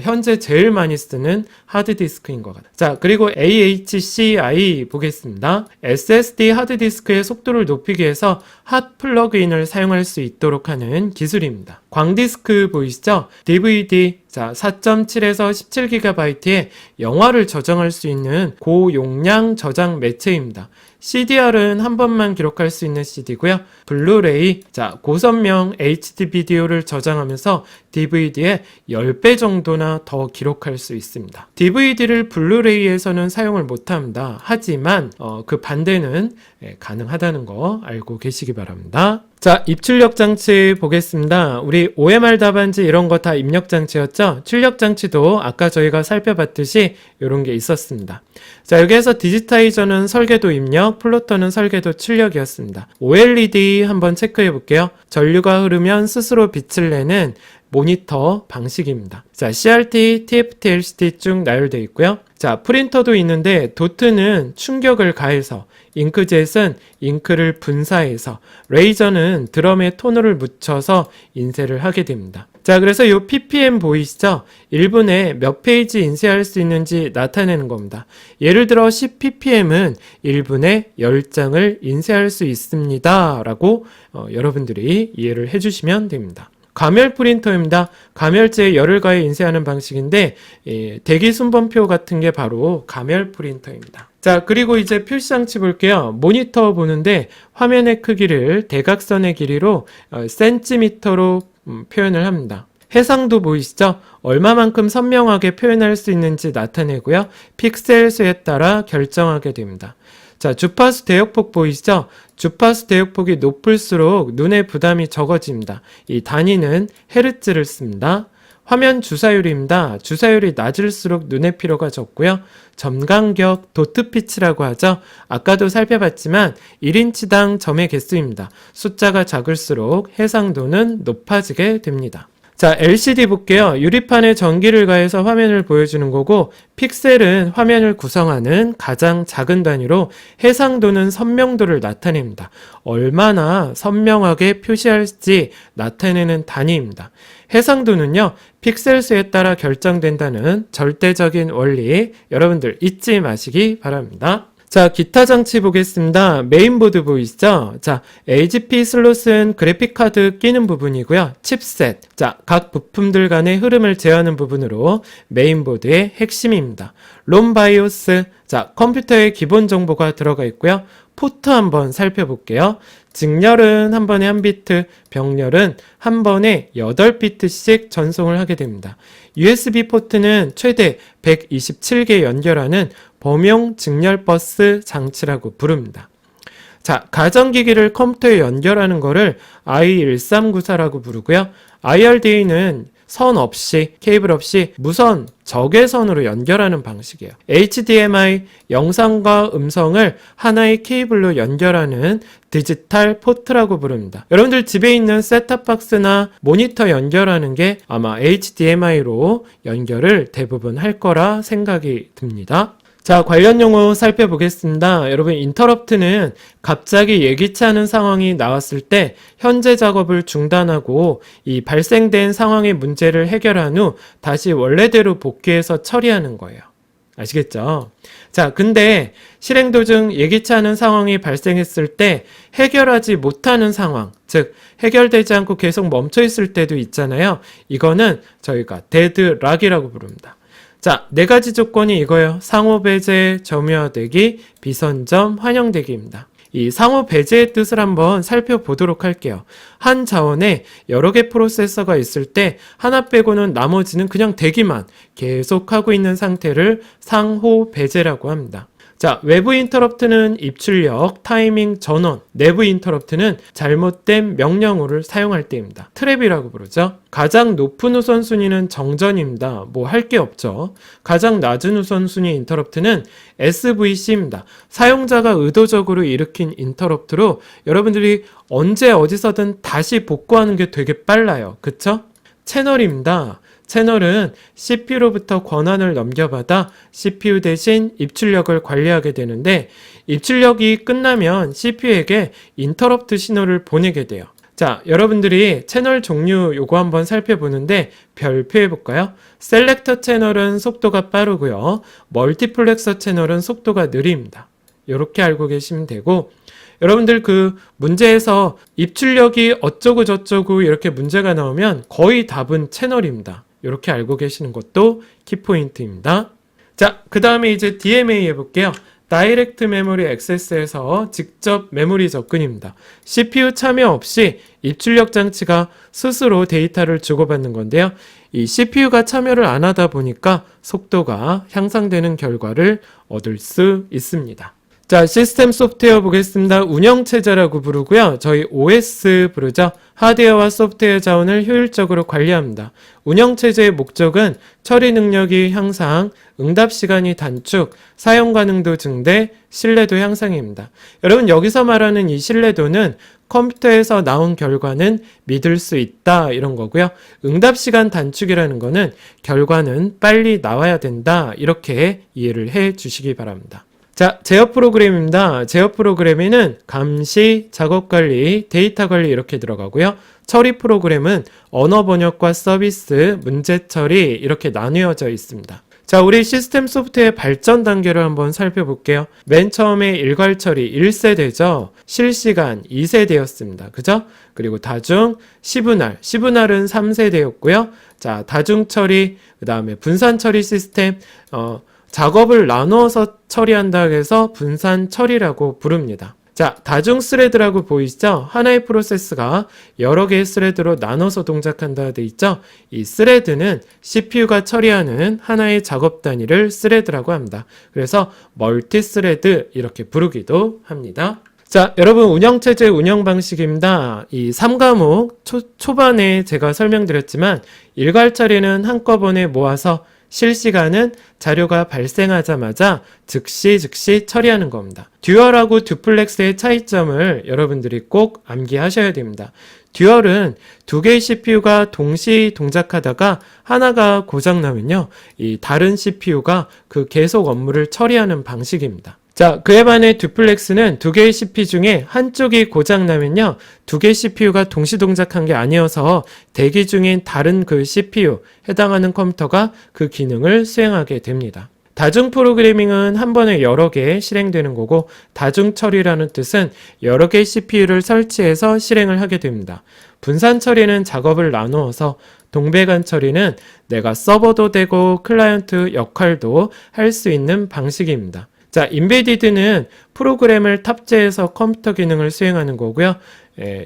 현재 제일 많이 쓰는 하드디스크인 것 같아요. 자, 그리고 AHCI 보겠습니다. SSD 하드디스크의 속도를 높이기 위해서 핫 플러그인을 사용할 수 있도록 하는 기술입니다. 광디스크 보이시죠? DVD, 자, 4.7에서 17GB의 영화를 저장할 수 있는 고용량 저장 매체입니다. CDR은 한 번만 기록할 수 있는 CD고요. 블루레이, 자, 고선명 HD 비디오를 저장하면서 DVD에 10배 정도나 더 기록할 수 있습니다. DVD를 블루레이에서는 사용을 못합니다. 하지만 그 반대는 가능하다는 거 알고 계시기 바랍니다. 자, 입출력 장치 보겠습니다. 우리 OMR 답안지 이런 거 다 입력 장치였죠? 출력 장치도 아까 저희가 살펴봤듯이 이런 게 있었습니다. 자, 여기에서 디지타이저는 설계도 입력, 플로터는 설계도 출력이었습니다. OLED 한번 체크해 볼게요. 전류가 흐르면 스스로 빛을 내는 모니터 방식입니다. 자, CRT, TFT, LCD 쭉 나열되어 있고요. 자, 프린터도 있는데 도트는 충격을 가해서, 잉크젯은 잉크를 분사해서, 레이저는 드럼에 토너를 묻혀서 인쇄를 하게 됩니다. 자, 그래서 이 ppm 보이시죠? 1분에 몇 페이지 인쇄할 수 있는지 나타내는 겁니다. 예를 들어 10ppm은 1분에 10장을 인쇄할 수 있습니다. 라고 여러분들이 이해를 해주시면 됩니다. 가멸 프린터입니다. 가멸제에 열을 가해 인쇄하는 방식인데 대기 순번표 같은 게 바로 가멸 프린터입니다. 자, 그리고 이제 표시장치 볼게요. 모니터 보는데 화면의 크기를 대각선의 길이로 센티미터로 표현을 합니다. 해상도 보이시죠? 얼마만큼 선명하게 표현할 수 있는지 나타내고요. 픽셀 수에 따라 결정하게 됩니다. 자, 주파수 대역폭 보이시죠? 주파수 대역폭이 높을수록 눈의 부담이 적어집니다. 이 단위는 헤르츠를 씁니다. 화면 주사율입니다. 주사율이 낮을수록 눈의 피로가 적고요. 점간격, 도트피치라고 하죠. 아까도 살펴봤지만 1인치당 점의 개수입니다. 숫자가 작을수록 해상도는 높아지게 됩니다. 자, LCD 볼게요. 유리판에 전기를 가해서 화면을 보여주는 거고, 픽셀은 화면을 구성하는 가장 작은 단위로 해상도는 선명도를 나타냅니다. 얼마나 선명하게 표시할지 나타내는 단위입니다. 해상도는요, 픽셀 수에 따라 결정된다는 절대적인 원리, 여러분들 잊지 마시기 바랍니다. 자, 기타 장치 보겠습니다. 메인보드 보이시죠? 자, HP 슬롯은 그래픽카드 끼는 부분이고요. 칩셋, 자, 각 부품들 간의 흐름을 제어하는 부분으로 메인보드의 핵심입니다. 롬 바이오스, 자, 컴퓨터의 기본 정보가 들어가 있고요. 포트 한번 살펴볼게요. 직렬은 한 번에 1비트, 병렬은 한 번에 8비트씩 전송을 하게 됩니다. USB 포트는 최대 127개 연결하는 범용 직렬 버스 장치라고 부릅니다. 자, 가전기기를 컴퓨터에 연결하는 거를 I1394라고 부르고요. IRDA는 선 없이, 케이블 없이 무선, 적외선으로 연결하는 방식이에요. HDMI, 영상과 음성을 하나의 케이블로 연결하는 디지털 포트라고 부릅니다. 여러분들 집에 있는 셋탑박스나 모니터 연결하는 게 아마 HDMI로 연결을 대부분 할 거라 생각이 듭니다. 자, 관련 용어 살펴보겠습니다. 여러분, 인터럽트는 갑자기 예기치 않은 상황이 나왔을 때 현재 작업을 중단하고 이 발생된 상황의 문제를 해결한 후 다시 원래대로 복귀해서 처리하는 거예요. 아시겠죠? 자, 근데 실행 도중 예기치 않은 상황이 발생했을 때 해결하지 못하는 상황, 즉 해결되지 않고 계속 멈춰 있을 때도 있잖아요. 이거는 저희가 데드락이라고 부릅니다. 자, 네 가지 조건이 이거예요. 상호 배제, 점유화되기, 비선점, 환영되기입니다. 이 상호 배제의 뜻을 한번 살펴보도록 할게요. 한 자원에 여러 개 프로세서가 있을 때 하나 빼고는 나머지는 그냥 대기만 계속하고 있는 상태를 상호 배제라고 합니다. 자, 외부 인터럽트는 입출력, 타이밍 전원, 내부 인터럽트는 잘못된 명령어를 사용할 때입니다. 트랩이라고 부르죠. 가장 높은 우선순위는 정전입니다. 뭐 할 게 없죠. 가장 낮은 우선순위 인터럽트는 SVC입니다. 사용자가 의도적으로 일으킨 인터럽트로 여러분들이 언제 어디서든 다시 복구하는 게 되게 빨라요. 그쵸? 채널입니다. 채널은 CPU로부터 권한을 넘겨받아 CPU 대신 입출력을 관리하게 되는데 입출력이 끝나면 CPU에게 인터럽트 신호를 보내게 돼요. 자, 여러분들이 채널 종류 요거 한번 살펴보는데 별표해 볼까요? 셀렉터 채널은 속도가 빠르고요. 멀티플렉서 채널은 속도가 느립니다. 이렇게 알고 계시면 되고 여러분들 그 문제에서 입출력이 어쩌고 저쩌고 이렇게 문제가 나오면 거의 답은 채널입니다. 이렇게 알고 계시는 것도 키포인트입니다. 자, 그 다음에 이제 DMA 해볼게요. 다이렉트 메모리 액세스에서 직접 메모리 접근입니다. CPU 참여 없이 입출력 장치가 스스로 데이터를 주고받는 건데요. 이 CPU가 참여를 안 하다 보니까 속도가 향상되는 결과를 얻을 수 있습니다. 자, 시스템 소프트웨어 보겠습니다. 운영체제라고 부르고요. 저희 OS 부르죠. 하드웨어와 소프트웨어 자원을 효율적으로 관리합니다. 운영체제의 목적은 처리 능력이 향상, 응답 시간이 단축, 사용 가능도 증대, 신뢰도 향상입니다. 여러분 여기서 말하는 이 신뢰도는 컴퓨터에서 나온 결과는 믿을 수 있다 이런 거고요. 응답 시간 단축이라는 거는 결과는 빨리 나와야 된다 이렇게 이해를 해 주시기 바랍니다. 자, 제어 프로그램입니다. 제어 프로그램에는 감시, 작업 관리, 데이터 관리 이렇게 들어가고요. 처리 프로그램은 언어 번역과 서비스, 문제 처리 이렇게 나뉘어져 있습니다. 자, 우리 시스템 소프트웨어 발전 단계를 한번 살펴볼게요. 맨 처음에 일괄 처리 1세대죠. 실시간 2세대였습니다. 그죠? 그리고 다중, 시분할, 시분할은 3세대였고요. 자, 다중 처리, 그 다음에 분산 처리 시스템, 작업을 나누어서 처리한다 해서 분산 처리라고 부릅니다. 자, 다중 스레드라고 보이시죠? 하나의 프로세스가 여러 개의 스레드로 나눠서 동작한다 돼 있죠? 이 스레드는 CPU가 처리하는 하나의 작업 단위를 스레드라고 합니다. 그래서 멀티 스레드 이렇게 부르기도 합니다. 자, 여러분 운영체제 운영 방식입니다. 이 3과목 초반에 제가 설명드렸지만 일괄 처리는 한꺼번에 모아서 실시간은 자료가 발생하자마자 즉시 처리하는 겁니다. 듀얼하고 듀플렉스의 차이점을 여러분들이 꼭 암기하셔야 됩니다. 듀얼은 두 개의 CPU가 동시 동작하다가 하나가 고장나면요, 이 다른 CPU가 그 계속 업무를 처리하는 방식입니다. 자, 그에 반해 듀플렉스는 두 개의 CPU 중에 한쪽이 고장나면요, 두 개의 CPU가 동시 동작한 게 아니어서 대기 중인 다른 그 CPU, 해당하는 컴퓨터가 그 기능을 수행하게 됩니다. 다중 프로그래밍은 한 번에 여러 개 실행되는 거고, 다중 처리라는 뜻은 여러 개의 CPU를 설치해서 실행을 하게 됩니다. 분산 처리는 작업을 나누어서, 동배간 처리는 내가 서버도 되고 클라이언트 역할도 할 수 있는 방식입니다. 자, 인베디드는 프로그램을 탑재해서 컴퓨터 기능을 수행하는 거고요.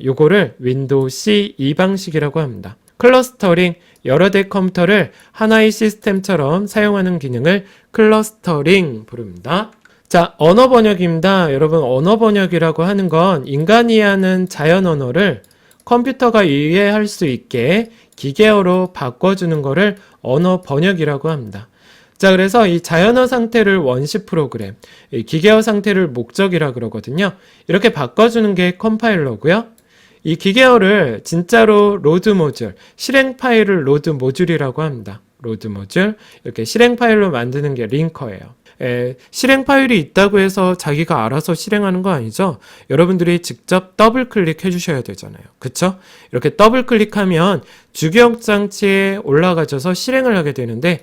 요거를 윈도우 CE 방식이라고 합니다. 클러스터링, 여러 대 컴퓨터를 하나의 시스템처럼 사용하는 기능을 클러스터링 부릅니다. 자, 언어 번역입니다. 여러분, 언어 번역이라고 하는 건 인간이 이해하는 자연 언어를 컴퓨터가 이해할 수 있게 기계어로 바꿔주는 거를 언어 번역이라고 합니다. 자, 그래서 이 자연어 상태를 원시 프로그램, 이 기계어 상태를 목적이라 그러거든요. 이렇게 바꿔주는 게 컴파일러고요. 이 기계어를 진짜로 로드 모듈, 실행 파일을 로드 모듈이라고 합니다. 로드 모듈, 이렇게 실행 파일로 만드는 게 링커예요. 실행 파일이 있다고 해서 자기가 알아서 실행하는 거 아니죠? 여러분들이 직접 더블 클릭해 주셔야 되잖아요. 그쵸? 이렇게 더블 클릭하면 주기억 장치에 올라가져서 실행을 하게 되는데,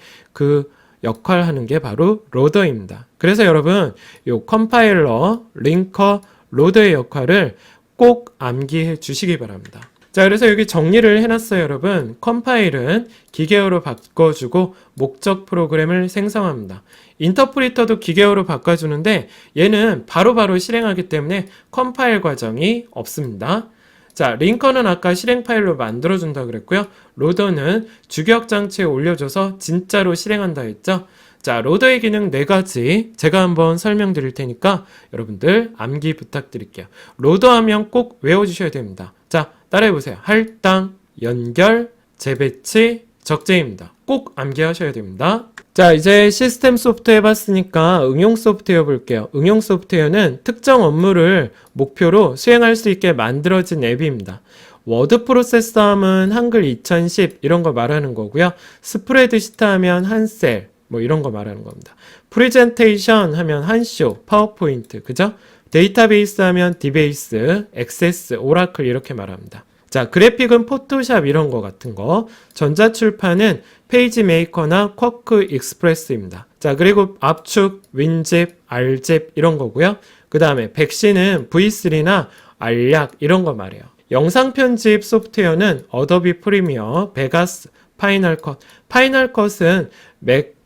역할하는 게 바로 로더입니다. 그래서 여러분 요 컴파일러, 링커, 로더의 역할을 꼭 암기해 주시기 바랍니다. 자, 그래서 여기 정리를 해놨어요, 여러분. 컴파일은 기계어로 바꿔주고 목적 프로그램을 생성합니다. 인터프리터도 기계어로 바꿔주는데 얘는 바로바로 실행하기 때문에 컴파일 과정이 없습니다. 자, 링커는 아까 실행 파일로 만들어준다 그랬고요. 로더는 주기억 장치에 올려줘서 진짜로 실행한다 했죠. 자, 로더의 기능 4가지 제가 한번 설명드릴 테니까 여러분들 암기 부탁드릴게요. 로더 하면 꼭 외워주셔야 됩니다. 자, 따라해보세요. 할당, 연결, 재배치, 적재입니다. 꼭 암기하셔야 됩니다. 자, 이제 시스템 소프트웨어 해봤으니까 응용 소프트웨어 볼게요. 응용 소프트웨어는 특정 업무를 목표로 수행할 수 있게 만들어진 앱입니다. 워드 프로세서 하면 한글 2010 이런 거 말하는 거고요. 스프레드시트 하면 한셀 뭐 이런 거 말하는 겁니다. 프레젠테이션 하면 한쇼, 파워포인트, 그죠? 데이터베이스 하면 디베이스, 액세스, 오라클 이렇게 말합니다. 자, 그래픽은 포토샵 이런 거 같은 거. 전자출판은 페이지 메이커나 쿼크 익스프레스입니다. 자, 그리고 압축, 윈집, R집 이런 거고요. 그 다음에 백신은 V3나 알약 이런 거 말해요. 영상 편집 소프트웨어는 어도비 프리미어, 베가스, 파이널 컷. 파이널 컷은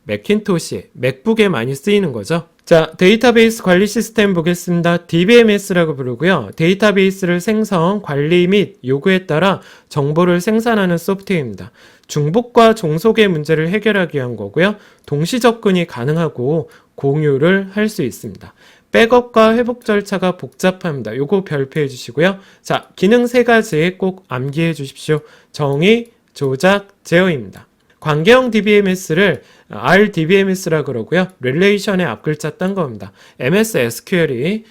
맥킨토시, 맥북에 많이 쓰이는 거죠. 자, 데이터베이스 관리 시스템 보겠습니다. DBMS라고 부르고요. 데이터베이스를 생성, 관리 및 요구에 따라 정보를 생산하는 소프트웨어입니다. 중복과 종속의 문제를 해결하기 위한 거고요. 동시 접근이 가능하고 공유를 할 수 있습니다. 백업과 회복 절차가 복잡합니다. 요거 별표해 주시고요. 자, 기능 3가지 꼭 암기해 주십시오. 정의, 조작, 제어입니다. 관계형 DBMS를 RDBMS라 그러고요. 릴레이션의 앞글자 딴 겁니다. MS SQL이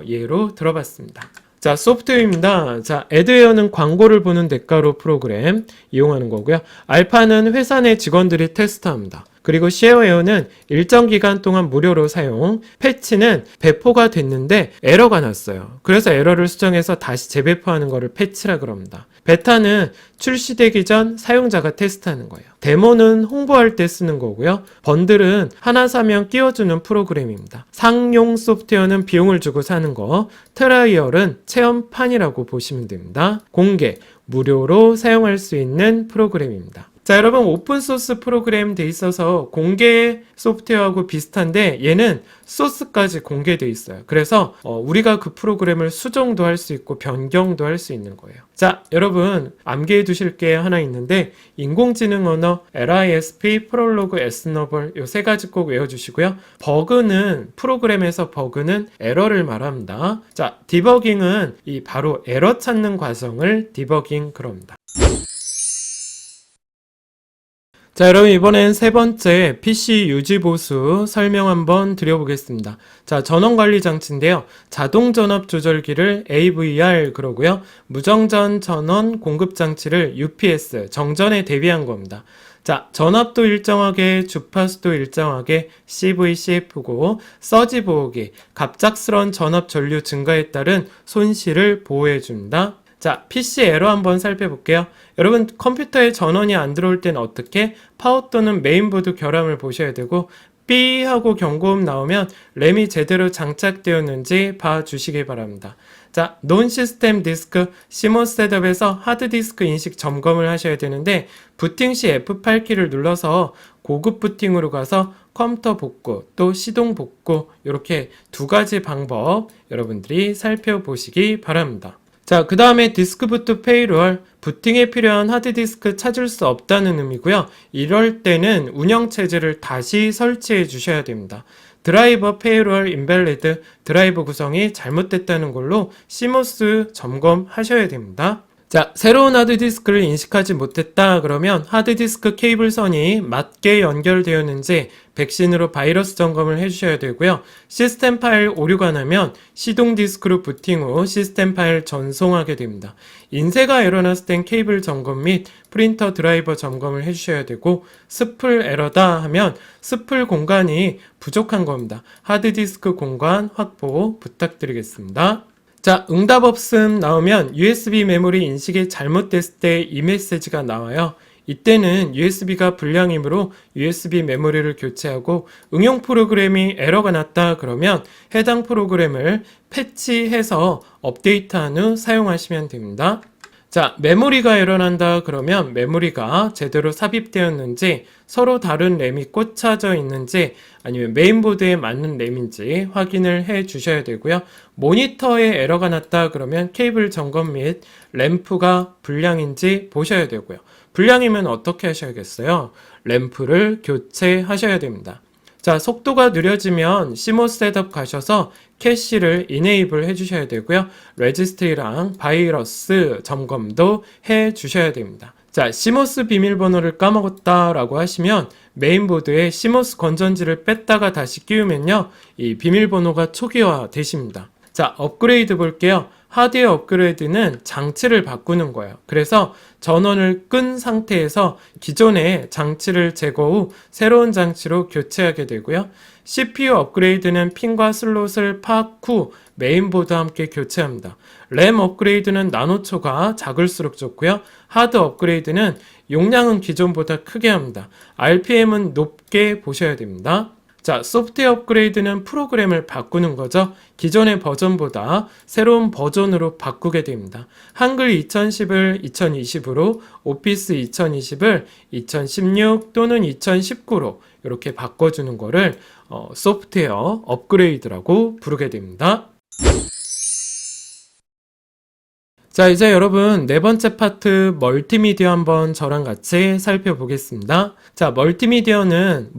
예로 들어봤습니다. 자, 소프트웨어입니다. 자, 애드웨어는 광고를 보는 대가로 프로그램 이용하는 거고요. 알파는 회사 내 직원들이 테스트합니다. 그리고 쉐어웨어는 일정 기간 동안 무료로 사용, 패치는 배포가 됐는데 에러가 났어요. 그래서 에러를 수정해서 다시 재배포하는 거를 패치라 그럽니다. 베타는 출시되기 전 사용자가 테스트하는 거예요. 데모는 홍보할 때 쓰는 거고요. 번들은 하나 사면 끼워주는 프로그램입니다. 상용 소프트웨어는 비용을 주고 사는 거, 트라이얼은 체험판이라고 보시면 됩니다. 공개, 무료로 사용할 수 있는 프로그램입니다. 자, 여러분 오픈소스 프로그램 돼 있어서 공개 소프트웨어하고 비슷한데 얘는 소스까지 공개돼 있어요. 그래서 우리가 그 프로그램을 수정도 할 수 있고 변경도 할 수 있는 거예요. 자, 여러분 암기해 두실 게 하나 있는데 인공지능 언어 LISP, 프롤로그, S노벌 요 3가지 꼭 외워주시고요. 버그는 프로그램에서 버그는 에러를 말합니다. 자, 디버깅은 이 바로 에러 찾는 과정을 디버깅 그럽니다. 자, 여러분 이번엔 3번째 PC 유지 보수 설명 한번 드려보겠습니다. 자, 전원관리 장치인데요. 자동 전압 조절기를 AVR 그러고요. 무정전 전원 공급 장치를 UPS 정전에 대비한 겁니다. 자, 전압도 일정하게, 주파수도 일정하게, CV, CF고, 서지 보호기, 갑작스러운 전압 전류 증가에 따른 손실을 보호해줍니다. 자, PC 에러 한번 살펴볼게요. 여러분 컴퓨터에 전원이 안 들어올 땐 어떻게? 파워 또는 메인보드 결함을 보셔야 되고 삐 하고 경고음 나오면 램이 제대로 장착되었는지 봐주시기 바랍니다. 자, 논 시스템 디스크 CMOS 셋업에서 하드디스크 인식 점검을 하셔야 되는데 부팅 시 F8키를 눌러서 고급 부팅으로 가서 컴퓨터 복구 또 시동 복구 이렇게 2가지 방법 여러분들이 살펴보시기 바랍니다. 자, 그 다음에 디스크부트 페이로얼, 부팅에 필요한 하드디스크 찾을 수 없다는 의미고요. 이럴 때는 운영체제를 다시 설치해 주셔야 됩니다. 드라이버 페이로얼 인밸리드, 드라이버 구성이 잘못됐다는 걸로 CMOS 점검하셔야 됩니다. 자, 새로운 하드디스크를 인식하지 못했다 그러면 하드디스크 케이블선이 맞게 연결되었는지 백신으로 바이러스 점검을 해주셔야 되고요. 시스템 파일 오류가 나면 시동 디스크로 부팅 후 시스템 파일 전송하게 됩니다. 인쇄가 에러 났을 땐 케이블 점검 및 프린터 드라이버 점검을 해주셔야 되고 스플 에러다 하면 스플 공간이 부족한 겁니다. 하드디스크 공간 확보 부탁드리겠습니다. 자, 응답 없음 나오면 USB 메모리 인식이 잘못됐을 때 이 메시지가 나와요. 이때는 USB가 불량이므로 USB 메모리를 교체하고 응용 프로그램이 에러가 났다 그러면 해당 프로그램을 패치해서 업데이트한 후 사용하시면 됩니다. 자, 메모리가 에러난다 그러면 메모리가 제대로 삽입되었는지, 서로 다른 램이 꽂혀져 있는지, 아니면 메인보드에 맞는 램인지 확인을 해 주셔야 되고요. 모니터에 에러가 났다 그러면 케이블 점검 및 램프가 불량인지 보셔야 되고요. 불량이면 어떻게 하셔야겠어요? 램프를 교체하셔야 됩니다. 자, 속도가 느려지면 CMOS 셋업 가셔서 캐시를 이네이블 해주셔야 되고요. 레지스트리랑 바이러스 점검도 해주셔야 됩니다. 자, CMOS 비밀번호를 까먹었다라고 하시면 메인보드에 CMOS 건전지를 뺐다가 다시 끼우면요, 이 비밀번호가 초기화 되십니다. 자, 업그레이드 볼게요. 하드웨어 업그레이드는 장치를 바꾸는 거예요. 그래서 전원을 끈 상태에서 기존의 장치를 제거 후 새로운 장치로 교체하게 되고요. CPU 업그레이드는 핀과 슬롯을 파악 후 메인보드와 함께 교체합니다. 램 업그레이드는 나노초가 작을수록 좋고요. 하드 업그레이드는 용량은 기존보다 크게 합니다. RPM은 높게 보셔야 됩니다. 자, 소프트웨어 업그레이드는 프로그램을 바꾸는 거죠. 기존의 버전보다 새로운 버전으로 바꾸게 됩니다. 한글 2010을 2020으로, 오피스 2020을 2016 또는 2019로 이렇게 바꿔주는 거를 소프트웨어 업그레이드라고 부르게 됩니다. 자, 이제 여러분 네 번째 파트 멀티미디어 한번 저랑 같이 살펴보겠습니다. 자, 멀티미디어는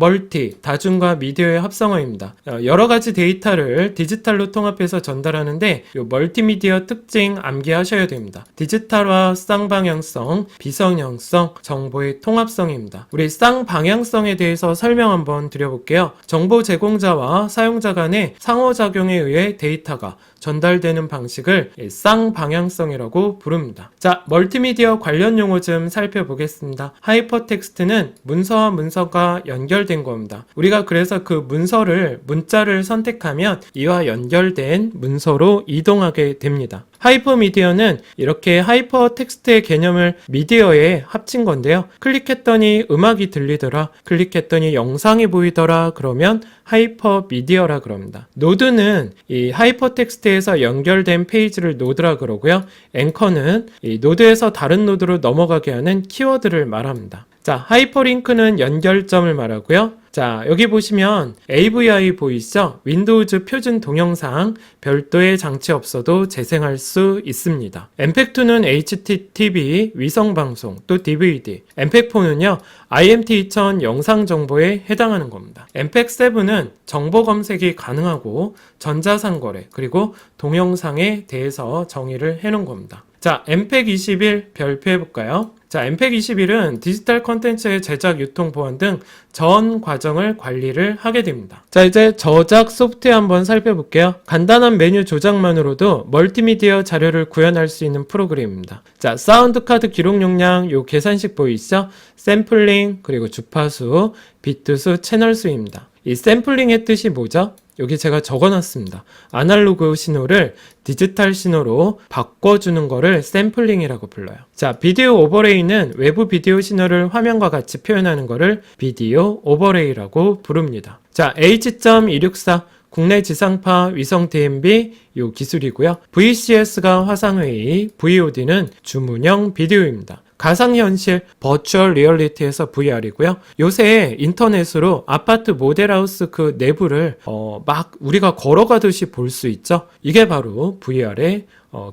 다중과 미디어의 합성어입니다. 여러 가지 데이터를 디지털로 통합해서 전달하는데 이 멀티미디어 특징 암기하셔야 됩니다. 디지털화, 쌍방향성, 비성형성, 정보의 통합성입니다. 우리 쌍방향성에 대해서 설명 한번 드려볼게요. 정보 제공자와 사용자 간의 상호작용에 의해 데이터가 전달되는 방식을 쌍방향성이라고 부릅니다. 자, 멀티미디어 관련 용어 좀 살펴보겠습니다. 하이퍼텍스트는 문서와 문서가 연결된 겁니다. 우리가 그래서 그 문자를 선택하면 이와 연결된 문서로 이동하게 됩니다. 하이퍼미디어는 이렇게 하이퍼텍스트의 개념을 미디어에 합친 건데요. 클릭했더니 음악이 들리더라, 클릭했더니 영상이 보이더라 그러면 하이퍼미디어라 그럽니다. 노드는 이 하이퍼텍스트에서 연결된 페이지를 노드라 그러고요. 앵커는 이 노드에서 다른 노드로 넘어가게 하는 키워드를 말합니다. 자, 하이퍼링크는 연결점을 말하고요. 자, 여기 보시면 AVI 보이시죠? 윈도우즈 표준 동영상 별도의 장치 없어도 재생할 수 있습니다. 엠팩2는 HTTV 위성방송 또 DVD, 엠팩4는요 IMT2000 영상 정보에 해당하는 겁니다. 엠팩7은 정보 검색이 가능하고 전자상거래 그리고 동영상에 대해서 정의를 해놓은 겁니다. 자, 엠팩21 발표해볼까요? 자, 엠팩21은 디지털 콘텐츠의 제작, 유통, 보안 등 전 과정을 관리를 하게 됩니다. 자, 이제 저작 소프트웨어 한번 살펴볼게요. 간단한 메뉴 조작만으로도 멀티미디어 자료를 구현할 수 있는 프로그램입니다. 자, 사운드 카드 기록 용량, 요 계산식 보이시죠? 샘플링, 그리고 주파수, 비트수, 채널 수입니다. 이 샘플링의 뜻이 뭐죠? 여기 제가 적어놨습니다. 아날로그 신호를 디지털 신호로 바꿔주는 거를 샘플링이라고 불러요. 자, 비디오 오버레이는 외부 비디오 신호를 화면과 같이 표현하는 거를 비디오 오버레이라고 부릅니다. 자, H.264 국내 지상파 위성 DMB 요 기술이고요. VCS가 화상회의, VOD는 주문형 비디오입니다. 가상현실, 버추얼 리얼리티에서 VR이고요. 요새 인터넷으로 아파트 모델하우스 그 내부를 막 우리가 걸어가듯이 볼 수 있죠. 이게 바로 VR의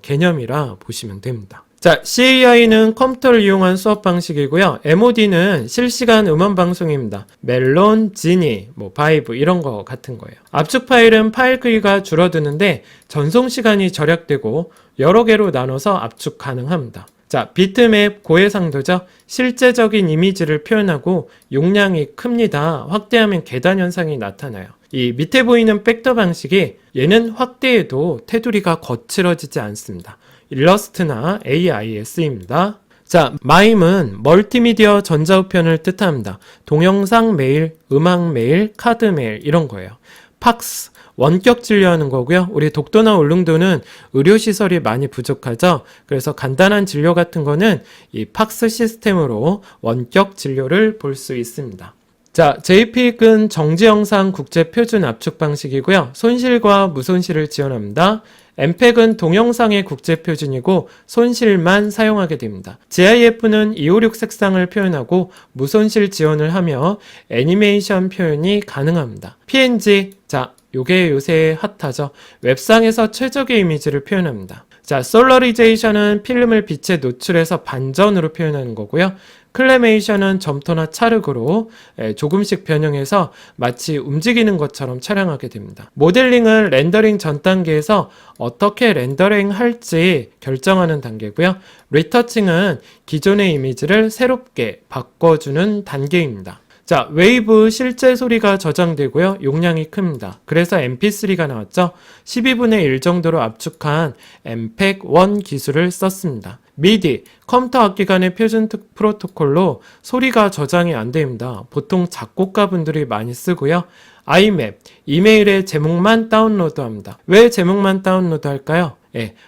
개념이라 보시면 됩니다. 자, CAI는 컴퓨터를 이용한 수업 방식이고요. MOD는 실시간 음원 방송입니다. 멜론, 지니, 바이브 이런 거 같은 거예요. 압축 파일은 파일 크기가 줄어드는데 전송 시간이 절약되고 여러 개로 나눠서 압축 가능합니다. 자, 비트맵 고해상도죠. 실제적인 이미지를 표현하고 용량이 큽니다. 확대하면 계단 현상이 나타나요. 이 밑에 보이는 팩터 방식이 얘는 확대해도 테두리가 거칠어지지 않습니다. 일러스트나 AIS입니다. 자, 마임은 멀티미디어 전자우편을 뜻합니다. 동영상 메일, 음악 메일, 카드 메일 이런 거예요. 팍스, 원격 진료하는 거고요. 우리 독도나 울릉도는 의료시설이 많이 부족하죠. 그래서 간단한 진료 같은 거는 이 팍스 시스템으로 원격 진료를 볼 수 있습니다. 자, JPEG은 정지영상 국제표준 압축 방식이고요. 손실과 무손실을 지원합니다. MPEG은 동영상의 국제표준이고 손실만 사용하게 됩니다. GIF는 256 색상을 표현하고 무손실 지원을 하며 애니메이션 표현이 가능합니다. PNG, 자, 요게 요새 핫하죠. 웹상에서 최적의 이미지를 표현합니다. 자, 솔러리제이션은 필름을 빛에 노출해서 반전으로 표현하는 거고요. 클레메이션은 점토나 찰흙으로 조금씩 변형해서 마치 움직이는 것처럼 촬영하게 됩니다. 모델링은 렌더링 전 단계에서 어떻게 렌더링 할지 결정하는 단계고요. 리터칭은 기존의 이미지를 새롭게 바꿔주는 단계입니다. 자, 웨이브 실제 소리가 저장되고요. 용량이 큽니다. 그래서 MP3가 나왔죠. 12분의 1 정도로 압축한 MPEG-1 기술을 썼습니다. MIDI, 컴퓨터 악기 간의 표준 프로토콜로 소리가 저장이 안 됩니다. 보통 작곡가분들이 많이 쓰고요. IMAP, 이메일에 제목만 다운로드합니다. 왜 제목만 다운로드 할까요?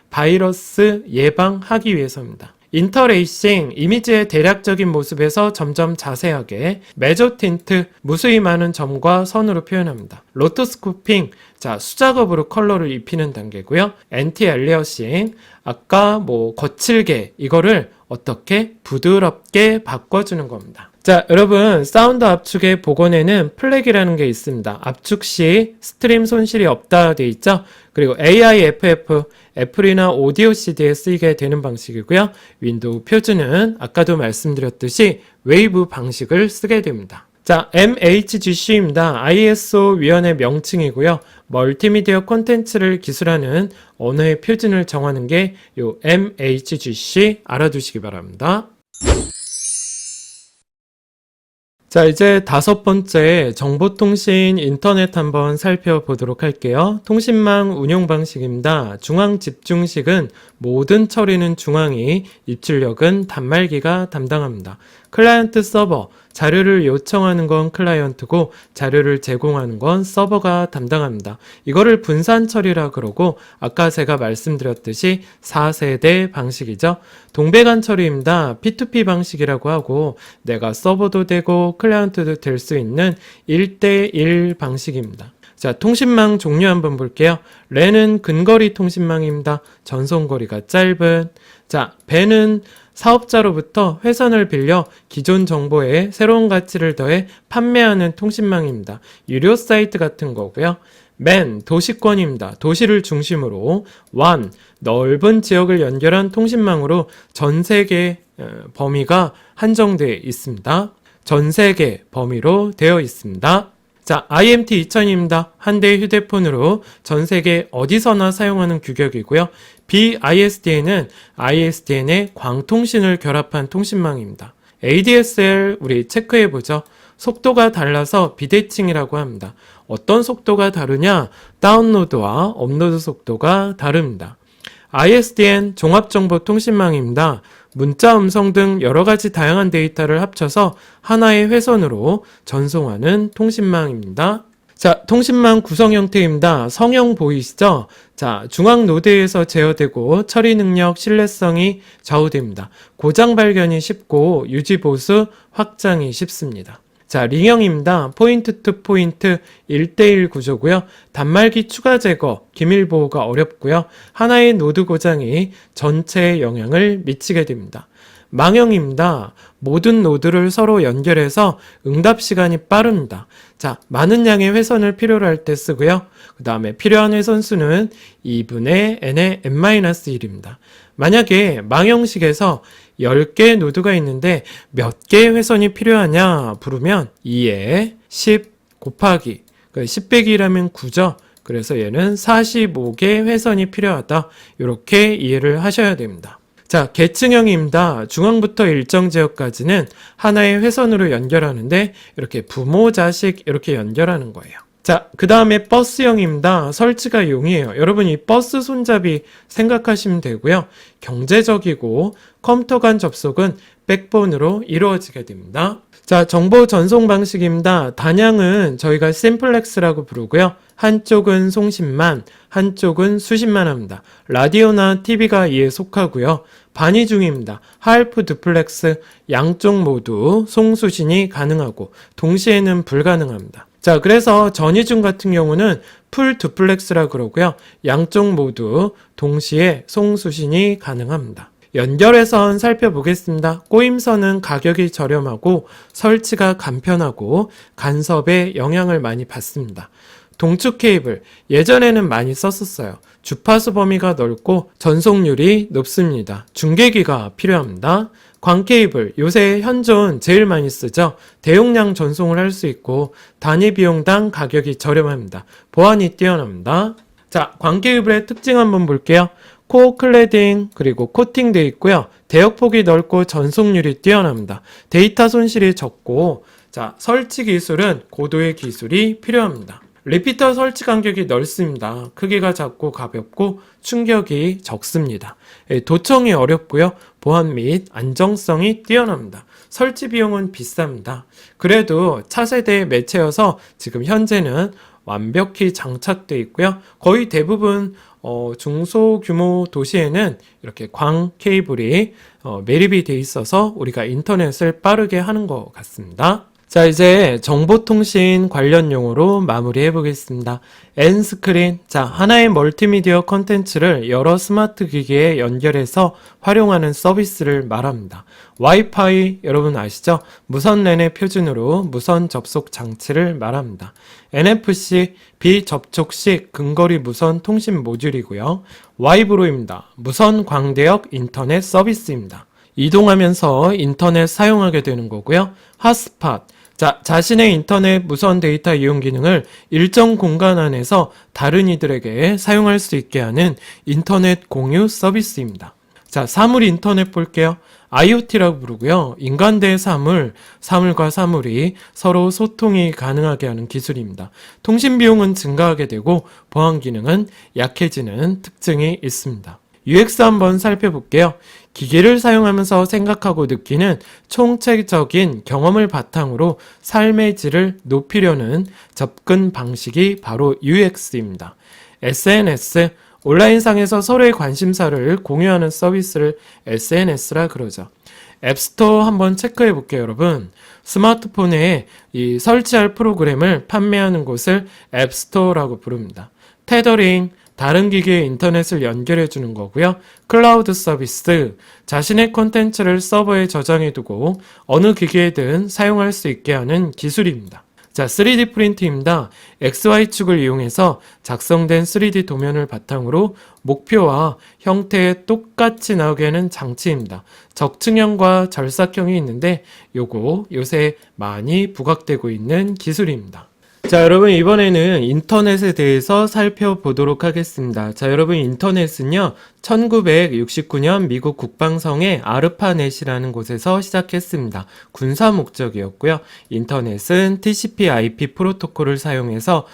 바이러스 예방하기 위해서입니다. 인터레이싱, 이미지의 대략적인 모습에서 점점 자세하게, 메조 틴트, 무수히 많은 점과 선으로 표현합니다. 로토스코핑, 자, 수작업으로 컬러를 입히는 단계고요. 엔티 알리어싱, 아까 거칠게 이거를 어떻게 부드럽게 바꿔주는 겁니다. 자, 여러분, 사운드 압축의 복원에는 플렉이라는 게 있습니다. 압축 시 스트림 손실이 없다 돼 있죠. 그리고 AIFF, 애플이나 오디오 CD에 쓰이게 되는 방식이고요. 윈도우 표준은 아까도 말씀드렸듯이 웨이브 방식을 쓰게 됩니다. 자, MHGC입니다. ISO 위원회 명칭이고요. 멀티미디어 콘텐츠를 기술하는 언어의 표준을 정하는 게 요 MHGC 알아두시기 바랍니다. 자, 이제 5번째 정보통신 인터넷 한번 살펴보도록 할게요. 통신망 운용 방식입니다. 중앙 집중식은 모든 처리는 중앙이, 입출력은 단말기가 담당합니다. 클라이언트 서버, 자료를 요청하는 건 클라이언트고 자료를 제공하는 건 서버가 담당합니다. 이거를 분산 처리라 그러고 아까 제가 말씀드렸듯이 4세대 방식이죠. 동배간 처리입니다. P2P 방식이라고 하고 내가 서버도 되고 클라이언트도 될 수 있는 1대1 방식입니다. 자, 통신망 종류 한번 볼게요. 랜은 근거리 통신망입니다. 전송거리가 짧은. 자, 밴은 사업자로부터 회선을 빌려 기존 정보에 새로운 가치를 더해 판매하는 통신망입니다. 유료 사이트 같은 거고요. 맨, 도시권입니다. 도시를 중심으로. 완, 넓은 지역을 연결한 통신망으로 전 세계 범위가 한정되어 있습니다. 전 세계 범위로 되어 있습니다. 자, IMT 2000입니다. 한 대의 휴대폰으로 전 세계 어디서나 사용하는 규격이고요. BISDN은 ISDN의 광통신을 결합한 통신망입니다. ADSL 우리 체크해보죠. 속도가 달라서 비대칭이라고 합니다. 어떤 속도가 다르냐? 다운로드와 업로드 속도가 다릅니다. ISDN 종합정보통신망입니다. 문자, 음성 등 여러 가지 다양한 데이터를 합쳐서 하나의 회선으로 전송하는 통신망입니다. 자, 통신망 구성 형태입니다. 성형 보이시죠? 자, 중앙 노드에서 제어되고 처리 능력, 신뢰성이 좌우됩니다. 고장 발견이 쉽고 유지 보수, 확장이 쉽습니다. 자, 링형입니다. 포인트 투 포인트 1대1 구조고요. 단말기 추가 제거, 기밀 보호가 어렵고요. 하나의 노드 고장이 전체에 영향을 미치게 됩니다. 망형입니다. 모든 노드를 서로 연결해서 응답 시간이 빠릅니다. 자, 많은 양의 회선을 필요로 할 때 쓰고요. 그 다음에 필요한 회선 수는 2분의 n의 n-1입니다. 만약에 망형식에서 10개의 노드가 있는데 몇 개의 회선이 필요하냐 부르면 2에 10 곱하기 10 빼기 1하면 9죠. 그래서 얘는 45개 회선이 필요하다. 이렇게 이해를 하셔야 됩니다. 자, 계층형입니다. 중앙부터 일정 지역까지는 하나의 회선으로 연결하는데 이렇게 부모, 자식 이렇게 연결하는 거예요. 자, 그 다음에 버스형입니다. 설치가 용이해요. 여러분 이 버스 손잡이 생각하시면 되고요. 경제적이고 컴퓨터 간 접속은 백본으로 이루어지게 됩니다. 자, 정보 전송 방식입니다. 단양은 저희가 심플렉스라고 부르고요. 한쪽은 송신만, 한쪽은 수신만 합니다. 라디오나 TV가 이에 속하고요. 반이 중입니다. 하이프 듀플렉스 양쪽 모두 송수신이 가능하고 동시에는 불가능합니다. 자, 그래서 전이중 같은 경우는 풀 듀플렉스라 그러고요. 양쪽 모두 동시에 송수신이 가능합니다. 연결해선 살펴보겠습니다. 꼬임선은 가격이 저렴하고 설치가 간편하고 간섭에 영향을 많이 받습니다. 동축 케이블, 예전에는 많이 썼었어요. 주파수 범위가 넓고 전송률이 높습니다. 중계기가 필요합니다. 광 케이블, 요새 현존 제일 많이 쓰죠. 대용량 전송을 할 수 있고 단위 비용당 가격이 저렴합니다. 보안이 뛰어납니다. 자, 광 케이블의 특징 한번 볼게요. 코어 클래딩 그리고 코팅 되어 있고요. 대역폭이 넓고 전송률이 뛰어납니다. 데이터 손실이 적고, 자, 설치 기술은 고도의 기술이 필요합니다. 리피터 설치 간격이 넓습니다. 크기가 작고 가볍고 충격이 적습니다. 도청이 어렵고요. 보안 및 안정성이 뛰어납니다. 설치 비용은 비쌉니다. 그래도 차세대 매체여서 지금 현재는 완벽히 장착되어 있고요. 거의 대부분 중소규모 도시에는 이렇게 광 케이블이 매립이 되어 있어서 우리가 인터넷을 빠르게 하는 것 같습니다. 자, 이제 정보통신 관련 용어로 마무리해 보겠습니다. N스크린, 자, 하나의 멀티미디어 컨텐츠를 여러 스마트 기기에 연결해서 활용하는 서비스를 말합니다. 와이파이, 여러분 아시죠? 무선 랜의 표준으로 무선 접속 장치를 말합니다. NFC, 비접촉식 근거리 무선 통신 모듈이고요. 와이브로입니다. 무선 광대역 인터넷 서비스입니다. 이동하면서 인터넷 사용하게 되는 거고요. 핫스팟, 자, 자신의 인터넷 무선 데이터 이용 기능을 일정 공간 안에서 다른 이들에게 사용할 수 있게 하는 인터넷 공유 서비스입니다. 자, 사물 인터넷 볼게요. IoT라고 부르고요. 인간 대 사물, 사물과 사물이 서로 소통이 가능하게 하는 기술입니다. 통신 비용은 증가하게 되고 보안 기능은 약해지는 특징이 있습니다. UX 한번 살펴볼게요. 기기를 사용하면서 생각하고 느끼는 총체적인 경험을 바탕으로 삶의 질을 높이려는 접근 방식이 바로 UX입니다. SNS, 온라인상에서 서로의 관심사를 공유하는 서비스를 SNS라 그러죠. 앱스토어 한번 체크해 볼게요, 여러분. 스마트폰에 이 설치할 프로그램을 판매하는 곳을 앱스토어라고 부릅니다. 테더링, 다른 기기에 인터넷을 연결해 주는 거고요. 클라우드 서비스, 자신의 콘텐츠를 서버에 저장해 두고 어느 기기에든 사용할 수 있게 하는 기술입니다. 자, 3D 프린트입니다. XY축을 이용해서 작성된 3D 도면을 바탕으로 목표와 형태에 똑같이 나오게 하는 장치입니다. 적층형과 절삭형이 있는데 요거 요새 많이 부각되고 있는 기술입니다. 자, 여러분 이번에는 인터넷에 대해서 살펴보도록 하겠습니다. 자, 여러분 인터넷은요 1969년 미국 국방성의 아르파넷이라는 곳에서 시작했습니다. 군사 목적이었고요. 인터넷은 TCP/IP 프로토콜을 사용해서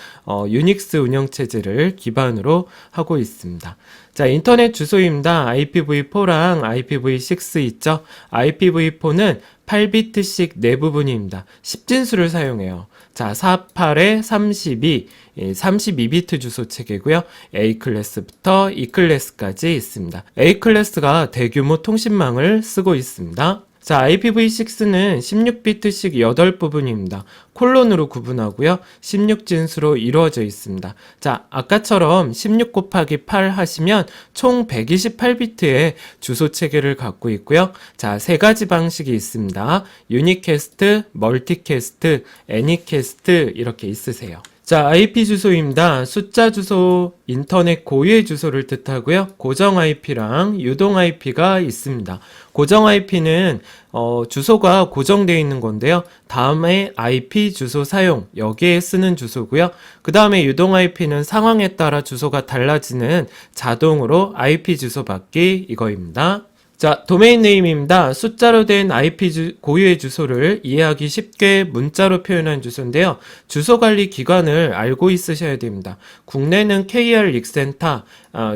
유닉스 운영체제를 기반으로 하고 있습니다. 자, 인터넷 주소입니다. IPv4랑 IPv6 있죠? IPv4는 8비트씩 네 부분입니다. 10진수를 사용해요. 자, 48에 32, 32비트 주소 체계고요. A 클래스부터 E 클래스까지 있습니다. A 클래스가 대규모 통신망을 쓰고 있습니다. 자, IPv6는 16비트씩 8부분입니다. 콜론으로 구분하고요. 16진수로 이루어져 있습니다. 자, 아까처럼 16 곱하기 8 하시면 총 128비트의 주소 체계를 갖고 있고요. 자, 세 가지 방식이 있습니다. 유니캐스트, 멀티캐스트, 애니캐스트 이렇게 있으세요. 자, IP 주소입니다. 숫자 주소, 인터넷 고유의 주소를 뜻하고요. 고정 IP랑 유동 IP가 있습니다. 고정 IP는 주소가 고정되어 있는 건데요. 다음에 IP 주소 사용, 여기에 쓰는 주소고요. 그 다음에 유동 IP는 상황에 따라 주소가 달라지는 자동으로 IP 주소 받기 이거입니다. 자, 도메인 네임입니다. 숫자로 된 IP 고유의 주소를 이해하기 쉽게 문자로 표현한 주소인데요. 주소 관리 기관을 알고 있으셔야 됩니다. 국내는 KR 릭센터,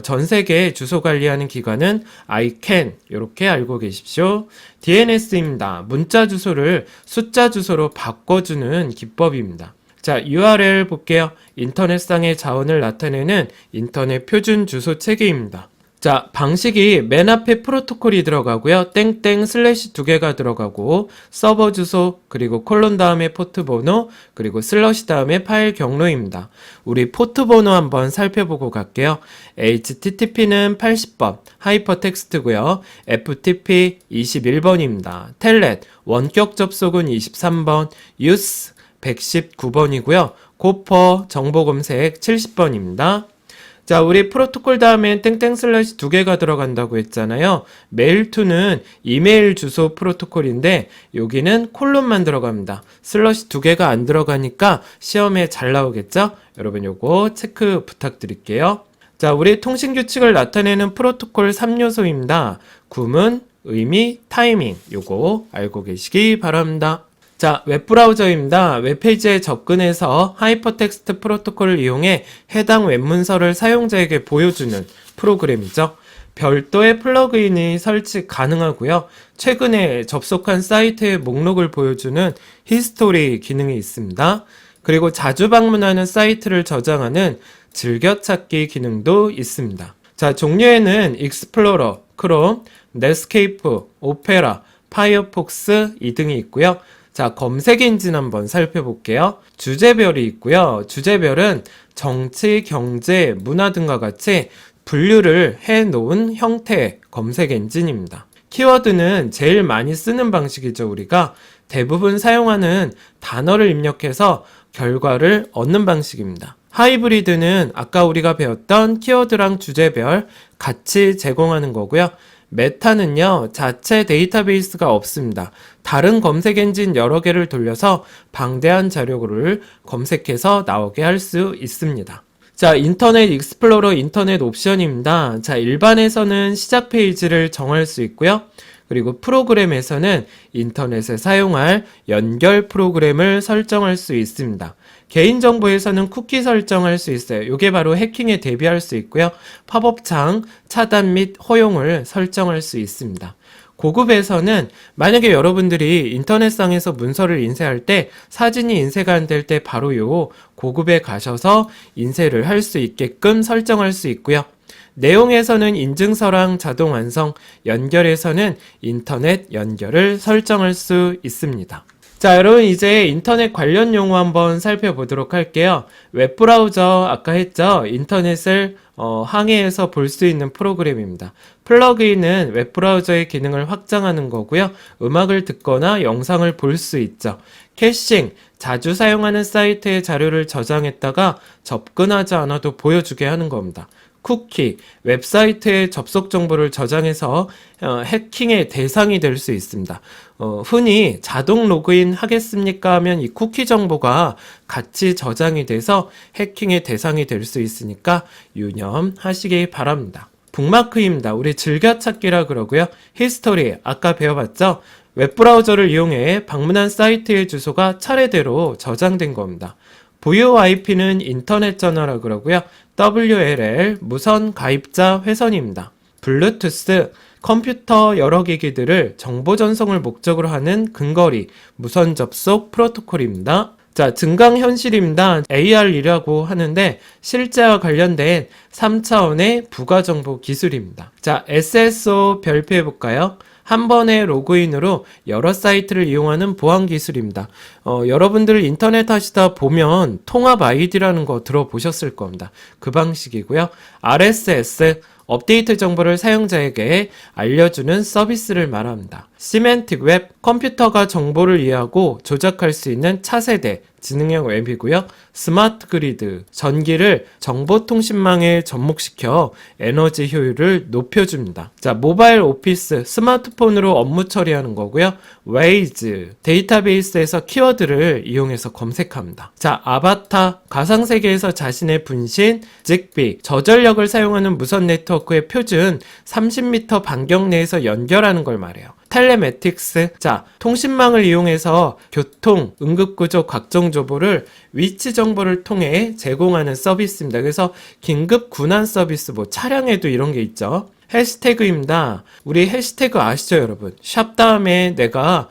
전 세계 주소 관리하는 기관은 ICANN, 이렇게 알고 계십시오. DNS입니다. 문자 주소를 숫자 주소로 바꿔주는 기법입니다. 자, URL 볼게요. 인터넷상의 자원을 나타내는 인터넷 표준 주소 체계입니다. 자, 방식이 맨 앞에 프로토콜이 들어가고요. 땡땡 슬래시 두 개가 들어가고 서버 주소 그리고 콜론 다음에 포트 번호 그리고 슬러시 다음에 파일 경로입니다. 우리 포트 번호 한번 살펴보고 갈게요. HTTP는 80번 하이퍼텍스트고요. FTP 21번입니다. 텔넷 원격 접속은 23번 유스 119번이고요. 고퍼 정보 검색 70번입니다. 자, 우리 프로토콜 다음엔 땡땡 슬래시 두 개가 들어간다고 했잖아요. 메일2는 이메일 주소 프로토콜인데 여기는 콜론만 들어갑니다. 슬래시 두 개가 안 들어가니까 시험에 잘 나오겠죠? 여러분 요거 체크 부탁드릴게요. 자, 우리 통신 규칙을 나타내는 프로토콜 3요소입니다. 구문, 의미, 타이밍 요거 알고 계시기 바랍니다. 자, 웹브라우저입니다. 웹페이지에 접근해서 하이퍼텍스트 프로토콜을 이용해 해당 웹문서를 사용자에게 보여주는 프로그램이죠. 별도의 플러그인이 설치 가능하고요. 최근에 접속한 사이트의 목록을 보여주는 히스토리 기능이 있습니다. 그리고 자주 방문하는 사이트를 저장하는 즐겨찾기 기능도 있습니다. 자, 종류에는 익스플로러, 크롬, 넷스케이프, 오페라, 파이어폭스 이 등이 있고요. 자, 검색 엔진 한번 살펴볼게요. 주제별이 있고요. 주제별은 정치, 경제, 문화 등과 같이 분류를 해놓은 형태의 검색 엔진입니다. 키워드는 제일 많이 쓰는 방식이죠. 우리가 대부분 사용하는 단어를 입력해서 결과를 얻는 방식입니다. 하이브리드는 아까 우리가 배웠던 키워드랑 주제별 같이 제공하는 거고요. 메타는요, 자체 데이터베이스가 없습니다. 다른 검색 엔진 여러 개를 돌려서 방대한 자료를 검색해서 나오게 할 수 있습니다. 자, 인터넷 익스플로러 인터넷 옵션입니다. 자, 일반에서는 시작 페이지를 정할 수 있고요. 그리고 프로그램에서는 인터넷에 사용할 연결 프로그램을 설정할 수 있습니다. 개인정보에서는 쿠키 설정할 수 있어요. 이게 바로 해킹에 대비할 수 있고요. 팝업창 차단 및 허용을 설정할 수 있습니다. 고급에서는 만약에 여러분들이 인터넷상에서 문서를 인쇄할 때 사진이 인쇄가 안 될 때 바로 요 고급에 가셔서 인쇄를 할 수 있게끔 설정할 수 있고요. 내용에서는 인증서랑 자동 완성, 연결에서는 인터넷 연결을 설정할 수 있습니다. 자, 여러분 이제 인터넷 관련 용어 한번 살펴보도록 할게요. 웹브라우저 아까 했죠? 인터넷을 항해해서 볼 수 있는 프로그램입니다. 플러그인은 웹브라우저의 기능을 확장하는 거고요. 음악을 듣거나 영상을 볼 수 있죠. 캐싱, 자주 사용하는 사이트의 자료를 저장했다가 접근하지 않아도 보여주게 하는 겁니다. 쿠키, 웹사이트의 접속 정보를 저장해서 해킹의 대상이 될 수 있습니다. 흔히 자동 로그인 하겠습니까 하면 이 쿠키 정보가 같이 저장이 돼서 해킹의 대상이 될 수 있으니까 유념하시기 바랍니다. 북마크입니다. 우리 즐겨찾기라 그러고요. 히스토리, 아까 배워봤죠? 웹브라우저를 이용해 방문한 사이트의 주소가 차례대로 저장된 겁니다. VoIP는 인터넷 전화라 그러고요. WLL, 무선 가입자 회선입니다. 블루투스, 컴퓨터 여러 기기들을 정보 전송을 목적으로 하는 근거리, 무선 접속 프로토콜입니다. 자, 증강현실입니다. AR이라고 하는데 실제와 관련된 3차원의 부가정보 기술입니다. 자, SSO 별표해 볼까요? 한 번의 로그인으로 여러 사이트를 이용하는 보안 기술입니다. 여러분들 인터넷 하시다 보면 통합 아이디라는 거 들어보셨을 겁니다. 그 방식이고요. RSS, 업데이트 정보를 사용자에게 알려주는 서비스를 말합니다. 시멘틱 웹, 컴퓨터가 정보를 이해하고 조작할 수 있는 차세대 지능형 웹이고요. 스마트 그리드, 전기를 정보통신망에 접목시켜 에너지 효율을 높여줍니다. 자, 모바일 오피스, 스마트폰으로 업무 처리하는 거고요. 웨이즈, 데이터베이스에서 키워드를 이용해서 검색합니다. 자, 아바타, 가상세계에서 자신의 분신, 직비, 저전력을 사용하는 무선 네트워크의 표준 30m 반경 내에서 연결하는 걸 말해요. 텔레매틱스, 자, 통신망을 이용해서 교통, 응급구조 각종 정보를 위치 정보를 통해 제공하는 서비스입니다. 그래서 긴급 군안 서비스, 뭐 차량에도 이런 게 있죠. 해시태그입니다. 우리 해시태그 아시죠, 여러분? 샵 다음에 내가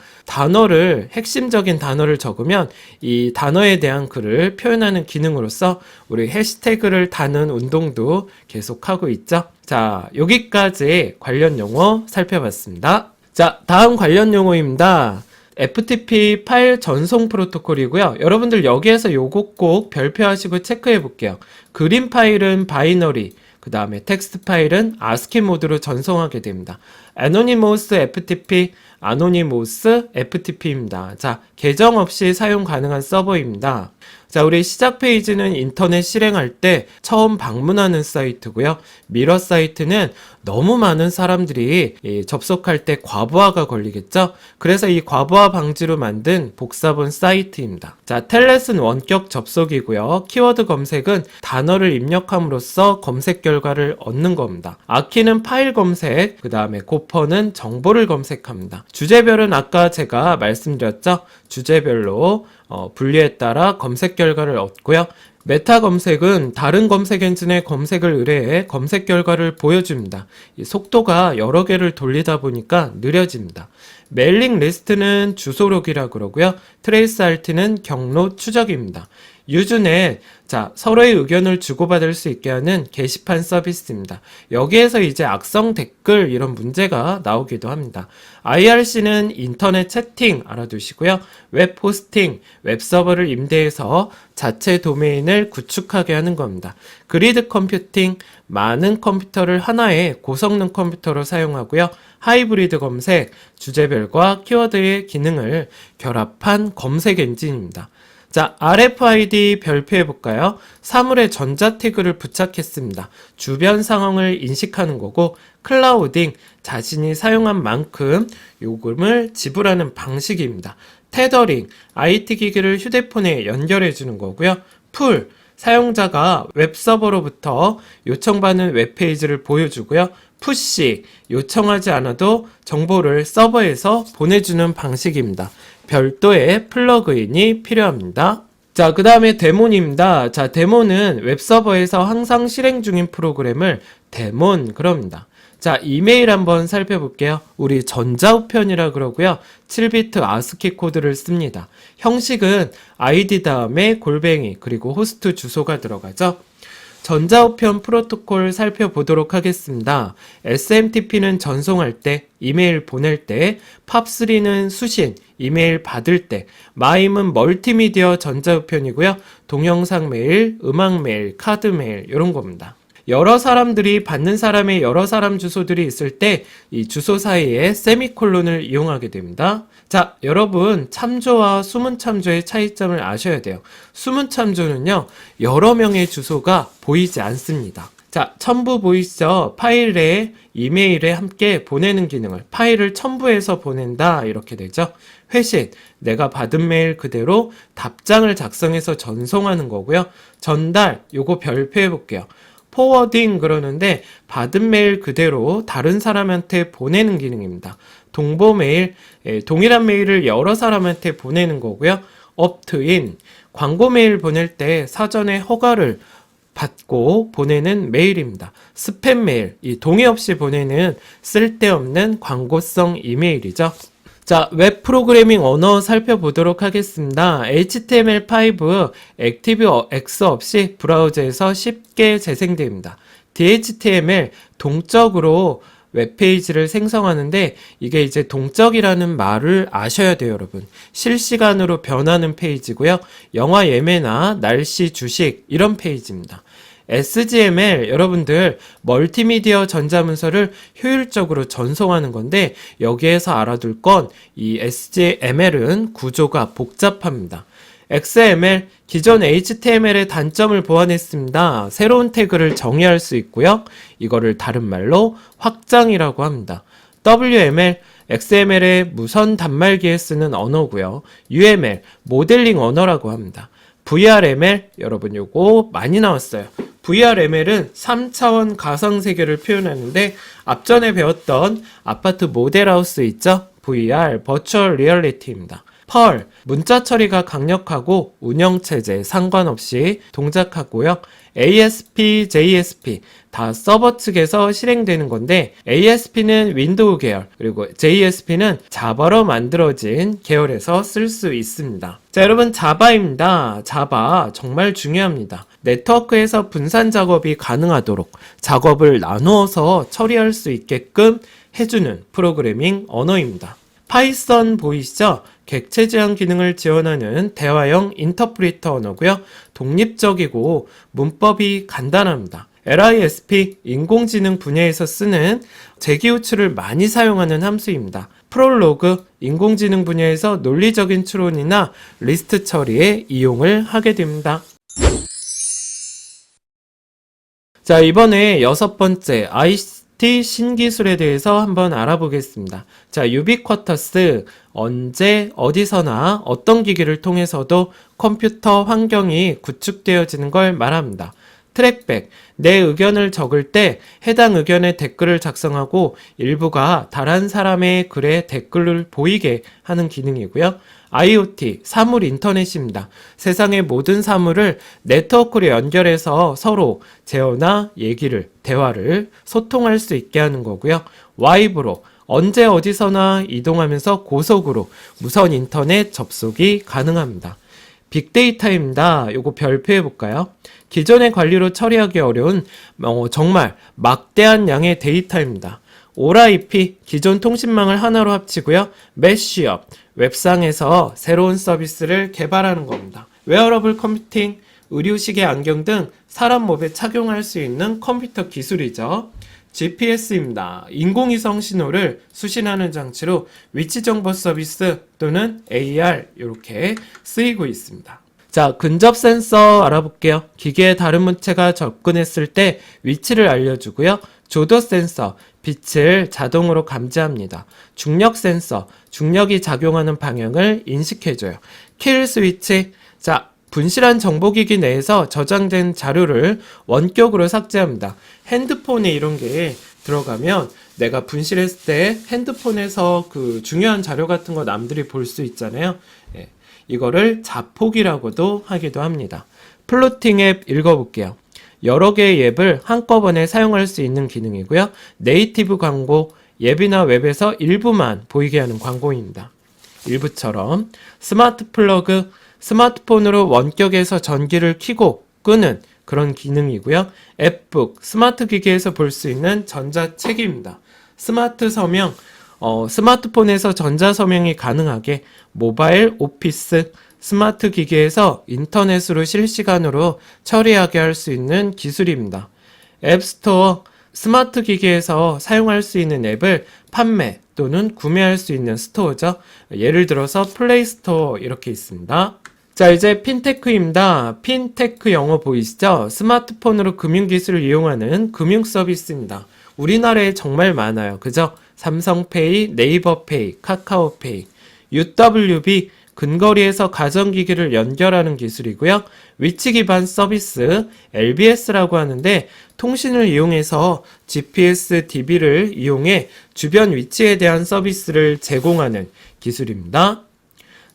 핵심적인 단어를 적으면 이 단어에 대한 글을 표현하는 기능으로서 우리 해시태그를 다는 운동도 계속하고 있죠. 자, 여기까지 관련 용어 살펴봤습니다. 자, 다음 관련 용어입니다. FTP 파일 전송 프로토콜이고요. 여러분들 여기에서 요거 꼭 별표하시고 체크해 볼게요. 그림 파일은 바이너리, 그 다음에 텍스트 파일은 ASCII 모드로 전송하게 됩니다. Anonymous FTP, Anonymous FTP입니다. 자, 계정 없이 사용 가능한 서버입니다. 자, 우리 시작 페이지는 인터넷 실행할 때 처음 방문하는 사이트고요. 미러 사이트는 너무 많은 사람들이 접속할 때 과부하가 걸리겠죠? 그래서 이 과부하 방지로 만든 복사본 사이트입니다. 자, 텔넷은 원격 접속이고요. 키워드 검색은 단어를 입력함으로써 검색 결과를 얻는 겁니다. 아키는 파일 검색, 그 다음에 고퍼는 정보를 검색합니다. 주제별은 아까 제가 말씀드렸죠? 주제별로 분류에 따라 검색 결과를 얻고요. 메타 검색은 다른 검색 엔진의 검색을 의뢰해 검색 결과를 보여줍니다. 이 속도가 여러 개를 돌리다 보니까 느려집니다. 메일링 리스트는 주소록이라 그러고요. 트레이스 RT는 경로 추적입니다. 유즈넷, 자, 서로의 의견을 주고받을 수 있게 하는 게시판 서비스입니다. 여기에서 이제 악성 댓글 이런 문제가 나오기도 합니다. IRC는 인터넷 채팅 알아두시고요. 웹 호스팅, 웹 서버를 임대해서 자체 도메인을 구축하게 하는 겁니다. 그리드 컴퓨팅, 많은 컴퓨터를 하나의 고성능 컴퓨터로 사용하고요. 하이브리드 검색, 주제별과 키워드의 기능을 결합한 검색 엔진입니다. 자, RFID 별표해 볼까요? 사물에 전자 태그를 부착했습니다. 주변 상황을 인식하는 거고, 클라우딩, 자신이 사용한 만큼 요금을 지불하는 방식입니다. 테더링, IT 기기를 휴대폰에 연결해 주는 거고요. 풀, 사용자가 웹서버로부터 요청받는 웹페이지를 보여주고요. 푸시, 요청하지 않아도 정보를 서버에서 보내주는 방식입니다. 별도의 플러그인이 필요합니다. 자, 그 다음에 데몬입니다. 자, 데몬은 웹서버에서 항상 실행 중인 프로그램을 데몬 그럽니다. 자, 이메일 한번 살펴볼게요. 우리 전자우편이라 그러고요. 7비트 ASCII 코드를 씁니다. 형식은 아이디 다음에 골뱅이 그리고 호스트 주소가 들어가죠. 전자우편 프로토콜 살펴보도록 하겠습니다. SMTP는 전송할 때, 이메일 보낼 때, 팝3는 수신, 이메일 받을 때, 마임은 멀티미디어 전자우편이고요. 동영상 메일, 음악 메일, 카드 메일 이런 겁니다. 여러 사람들이 받는 사람의 여러 사람 주소들이 있을 때 이 주소 사이에 세미콜론을 이용하게 됩니다. 자, 여러분 참조와 수문 참조의 차이점을 아셔야 돼요. 수문 참조는요, 여러 명의 주소가 보이지 않습니다. 자, 첨부 보이시죠? 파일에 이메일에 함께 보내는 기능을 파일을 첨부해서 보낸다 이렇게 되죠. 회신, 내가 받은 메일 그대로 답장을 작성해서 전송하는 거고요. 전달, 요거 별표해 볼게요. 포워딩 그러는데 받은 메일 그대로 다른 사람한테 보내는 기능입니다. 동보 메일, 동일한 메일을 여러 사람한테 보내는 거고요. 업트인, 광고 메일 보낼 때 사전에 허가를 받고 보내는 메일입니다. 스팸 메일, 이 동의 없이 보내는 쓸데없는 광고성 이메일이죠. 자, 웹 프로그래밍 언어 살펴보도록 하겠습니다. HTML5 액티브X 없이 브라우저에서 쉽게 재생됩니다. DHTML 동적으로 웹페이지를 생성하는데 이게 이제 동적이라는 말을 아셔야 돼요, 여러분. 실시간으로 변하는 페이지고요. 영화 예매나 날씨, 주식 이런 페이지입니다. SGML, 여러분들 멀티미디어 전자문서를 효율적으로 전송하는 건데 여기에서 알아둘 건 이 SGML은 구조가 복잡합니다. XML, 기존 HTML의 단점을 보완했습니다. 새로운 태그를 정의할 수 있고요. 이거를 다른 말로 확장이라고 합니다. WML, XML의 무선 단말기에 쓰는 언어고요. UML, 모델링 언어라고 합니다. VRML, 여러분 요거 많이 나왔어요. VRML은 3차원 가상세계를 표현하는데 앞전에 배웠던 아파트 모델하우스 있죠? VR, 버추얼 리얼리티입니다. 펄, 문자 처리가 강력하고 운영체제 상관없이 동작하고요. ASP, JSP 다 서버 측에서 실행되는 건데 ASP는 윈도우 계열 그리고 JSP는 자바로 만들어진 계열에서 쓸 수 있습니다. 자, 여러분 자바입니다. 자바 정말 중요합니다. 네트워크에서 분산 작업이 가능하도록 작업을 나누어서 처리할 수 있게끔 해주는 프로그래밍 언어입니다. 파이썬 보이시죠? 객체 지향 기능을 지원하는 대화형 인터프리터 언어고요. 독립적이고 문법이 간단합니다. LISP, 인공지능 분야에서 쓰는 재기호출을 많이 사용하는 함수입니다. 프롤로그, 인공지능 분야에서 논리적인 추론이나 리스트 처리에 이용을 하게 됩니다. 자, 이번에 6번째 ICT 신기술에 대해서 한번 알아보겠습니다. 자, 유비쿼터스, 언제, 어디서나 어떤 기기를 통해서도 컴퓨터 환경이 구축되어지는 걸 말합니다. 트랙백, 내 의견을 적을 때 해당 의견에 댓글을 작성하고 일부가 다른 사람의 글에 댓글을 보이게 하는 기능이고요. IoT, 사물 인터넷입니다. 세상의 모든 사물을 네트워크로 연결해서 서로 제어나 얘기를, 대화를 소통할 수 있게 하는 거고요. 와이브로, 언제 어디서나 이동하면서 고속으로 무선 인터넷 접속이 가능합니다. 빅데이터입니다. 요거 별표해 볼까요? 기존의 관리로 처리하기 어려운 정말 막대한 양의 데이터입니다. 올IP, 기존 통신망을 하나로 합치고요. 매쉬업, 웹상에서 새로운 서비스를 개발하는 겁니다. 웨어러블 컴퓨팅, 의료시계 안경 등 사람 몸에 착용할 수 있는 컴퓨터 기술이죠. GPS입니다. 인공위성 신호를 수신하는 장치로 위치정보 서비스 또는 AR 이렇게 쓰이고 있습니다. 자, 근접 센서 알아볼게요. 기계에 다른 물체가 접근했을 때 위치를 알려주고요. 조도 센서, 빛을 자동으로 감지합니다. 중력 센서, 중력이 작용하는 방향을 인식해줘요. 킬 스위치, 자, 분실한 정보기기 내에서 저장된 자료를 원격으로 삭제합니다. 핸드폰에 이런 게 들어가면 내가 분실했을 때 핸드폰에서 그 중요한 자료 같은 거 남들이 볼 수 있잖아요. 예, 이거를 자폭이라고도 하기도 합니다. 플로팅 앱 읽어볼게요. 여러 개의 앱을 한꺼번에 사용할 수 있는 기능이고요. 네이티브 광고, 앱이나 웹에서 일부만 보이게 하는 광고입니다. 일부처럼. 스마트 플러그, 스마트폰으로 원격에서 전기를 켜고 끄는 그런 기능이고요. 앱북, 스마트 기기에서 볼 수 있는 전자책입니다. 스마트 서명, 스마트폰에서 전자서명이 가능하게 모바일 오피스, 스마트 기기에서 인터넷으로 실시간으로 처리하게 할 수 있는 기술입니다. 앱스토어, 스마트 기기에서 사용할 수 있는 앱을 판매 또는 구매할 수 있는 스토어죠. 예를 들어서 플레이스토어 이렇게 있습니다. 자, 이제 핀테크입니다. 핀테크 영어 보이시죠? 스마트폰으로 금융기술을 이용하는 금융 서비스입니다. 우리나라에 정말 많아요. 그죠? 삼성페이, 네이버페이, 카카오페이, UWB, 근거리에서 가전기기를 연결하는 기술이고요. 위치 기반 서비스, LBS라고 하는데 통신을 이용해서 GPS DB를 이용해 주변 위치에 대한 서비스를 제공하는 기술입니다.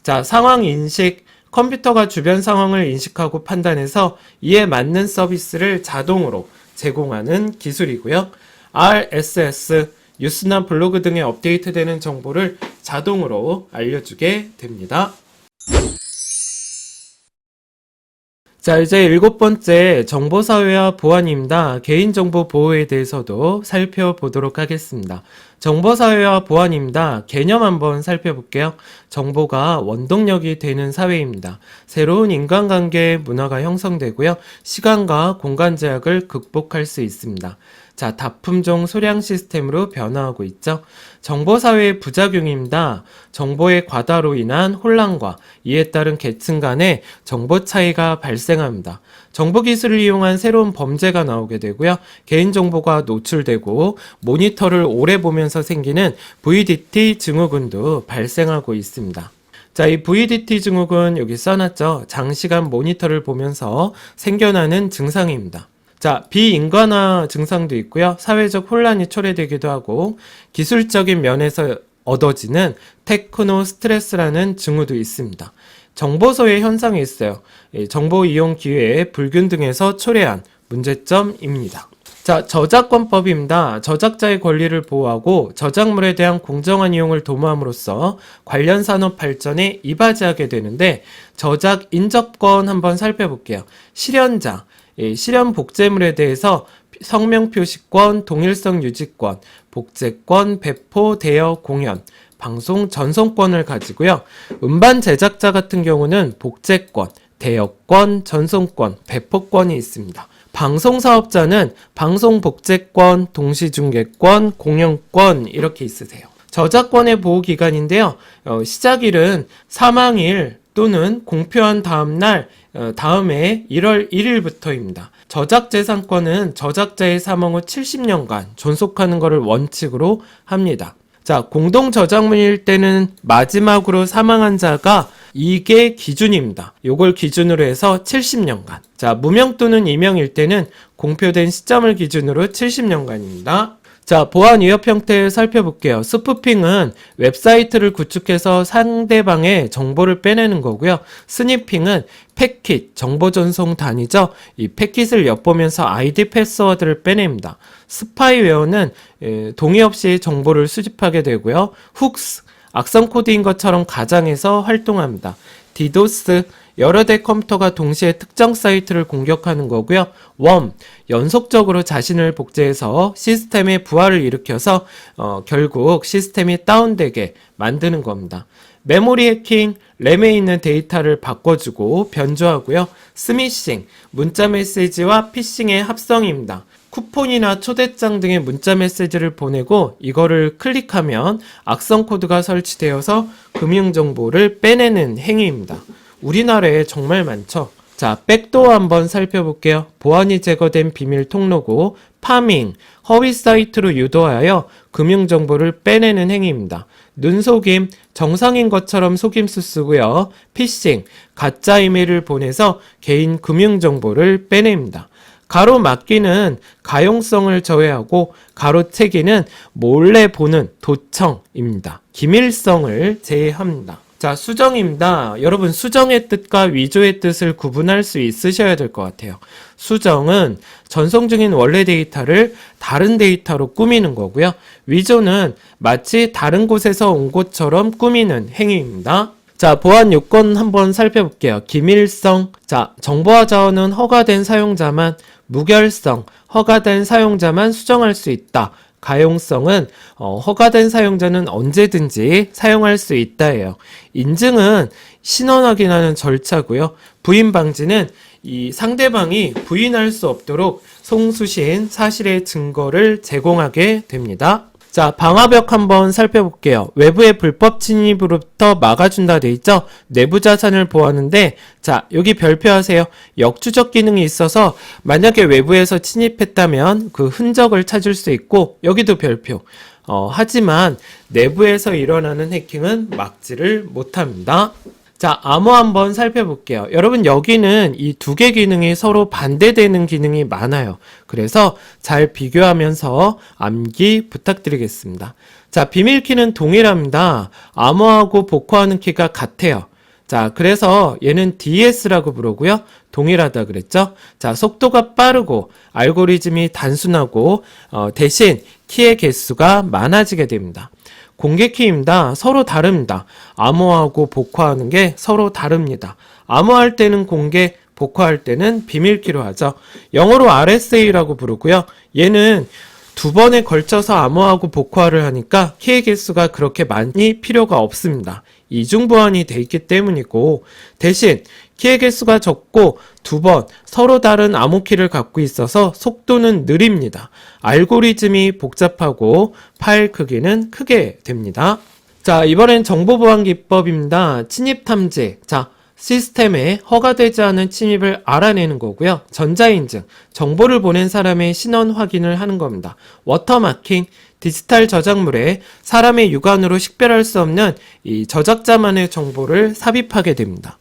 자, 상황 인식, 컴퓨터가 주변 상황을 인식하고 판단해서 이에 맞는 서비스를 자동으로 제공하는 기술이고요. RSS, 뉴스나 블로그 등에 업데이트되는 정보를 자동으로 알려주게 됩니다. 자, 이제 7번째 정보사회화 보안입니다. 개인정보 보호에 대해서도 살펴보도록 하겠습니다. 정보사회화 보안입니다. 개념 한번 살펴볼게요. 정보가 원동력이 되는 사회입니다. 새로운 인간관계 문화가 형성되고요. 시간과 공간 제약을 극복할 수 있습니다. 자, 다품종 소량 시스템으로 변화하고 있죠. 정보사회의 부작용입니다. 정보의 과다로 인한 혼란과 이에 따른 계층 간의 정보 차이가 발생합니다. 정보기술을 이용한 새로운 범죄가 나오게 되고요. 개인정보가 노출되고 모니터를 오래 보면서 생기는 VDT 증후군도 발생하고 있습니다. 자, 이 VDT 증후군 여기 써놨죠. 장시간 모니터를 보면서 생겨나는 증상입니다. 자, 비인간화 증상도 있고요. 사회적 혼란이 초래되기도 하고 기술적인 면에서 얻어지는 테크노 스트레스라는 징후도 있습니다. 정보소외 현상이 있어요. 정보 이용 기회의 불균등에서 초래한 문제점입니다. 자, 저작권법입니다. 저작자의 권리를 보호하고 저작물에 대한 공정한 이용을 도모함으로써 관련 산업 발전에 이바지하게 되는데 저작 인접권 한번 살펴볼게요. 실현자, 실현 복제물에 대해서 성명 표시권, 동일성 유지권, 복제권, 배포, 대여, 공연, 방송 전송권을 가지고요. 음반 제작자 같은 경우는 복제권, 대여권, 전송권, 배포권이 있습니다. 방송 사업자는 방송 복제권, 동시중계권, 공연권 이렇게 있으세요. 저작권의 보호 기간인데요. 시작일은 사망일 또는 공표한 다음날 다음해 1월 1일부터입니다. 저작재산권은 저작자의 사망 후 70년간 존속하는 것을 원칙으로 합니다. 자, 공동 저작물일 때는 마지막으로 사망한 자가 이게 기준입니다. 요걸 기준으로 해서 70년간. 자, 무명 또는 이명일 때는 공표된 시점을 기준으로 70년간입니다. 자, 보안 위협 형태를 살펴볼게요. 스푸핑은 웹사이트를 구축해서 상대방의 정보를 빼내는 거고요. 스니핑은 패킷, 정보 전송 단위죠. 이 패킷을 엿보면서 아이디 패스워드를 빼냅니다. 스파이웨어는 동의 없이 정보를 수집하게 되고요. 훅스, 악성 코드인 것처럼 가장해서 활동합니다. 디도스, 여러 대 컴퓨터가 동시에 특정 사이트를 공격하는 거고요. 웜, 연속적으로 자신을 복제해서 시스템의 부하를 일으켜서 결국 시스템이 다운되게 만드는 겁니다. 메모리 해킹, 램에 있는 데이터를 바꿔주고 변조하고요. 스미싱, 문자 메시지와 피싱의 합성입니다. 쿠폰이나 초대장 등의 문자 메시지를 보내고 이거를 클릭하면 악성 코드가 설치되어서 금융정보를 빼내는 행위입니다. 우리나라에 정말 많죠. 자, 백도어 한번 살펴볼게요. 보안이 제거된 비밀 통로고 파밍, 허위 사이트로 유도하여 금융정보를 빼내는 행위입니다. 눈속임, 정상인 것처럼 속임수 쓰고요. 피싱, 가짜 이메일을 보내서 개인 금융정보를 빼냅니다. 가로막기는 가용성을 저해하고 가로채기는 몰래 보는 도청입니다. 기밀성을 제외합니다. 자, 수정입니다. 여러분, 수정의 뜻과 위조의 뜻을 구분할 수 있으셔야 될 것 같아요. 수정은 전송 중인 원래 데이터를 다른 데이터로 꾸미는 거고요. 위조는 마치 다른 곳에서 온 것처럼 꾸미는 행위입니다. 자, 보안 요건 한번 살펴볼게요. 기밀성. 자, 정보화 자원은 허가된 사용자만, 무결성, 허가된 사용자만 수정할 수 있다. 가용성은 허가된 사용자는 언제든지 사용할 수 있다예요. 인증은 신원 확인하는 절차고요. 부인 방지는 이 상대방이 부인할 수 없도록 송수신 사실의 증거를 제공하게 됩니다. 자, 방화벽 한번 살펴볼게요. 외부의 불법 침입으로부터 막아준다 돼 있죠? 내부 자산을 보호하는데, 자, 여기 별표하세요. 역추적 기능이 있어서 만약에 외부에서 침입했다면 그 흔적을 찾을 수 있고, 여기도 별표. 하지만 내부에서 일어나는 해킹은 막지를 못합니다. 자, 암호 한번 살펴볼게요. 여러분, 여기는 이 두 개 기능이 서로 반대되는 기능이 많아요. 그래서 잘 비교하면서 암기 부탁드리겠습니다. 자, 비밀키는 동일합니다. 암호하고 복호하는 키가 같아요. 자, 그래서 얘는 DS라고 부르고요. 동일하다 그랬죠? 자, 속도가 빠르고 알고리즘이 단순하고 대신 키의 개수가 많아지게 됩니다. 공개키입니다. 서로 다릅니다. 암호하고 복호하는 게 서로 다릅니다. 암호할 때는 공개, 복호할 때는 비밀키로 하죠. 영어로 RSA라고 부르고요. 얘는 두 번에 걸쳐서 암호하고 복호화를 하니까 키의 개수가 그렇게 많이 필요가 없습니다. 이중 보완이 돼 있기 때문이고, 대신 키의 개수가 적고 2번 서로 다른 암호키를 갖고 있어서 속도는 느립니다. 알고리즘이 복잡하고 파일 크기는 크게 됩니다. 자, 이번엔 정보 보안 기법입니다. 침입 탐지. 자, 시스템에 허가되지 않은 침입을 알아내는 거고요. 전자인증, 정보를 보낸 사람의 신원 확인을 하는 겁니다. 워터마킹, 디지털 저작물에 사람의 육안으로 식별할 수 없는 이 저작자만의 정보를 삽입하게 됩니다.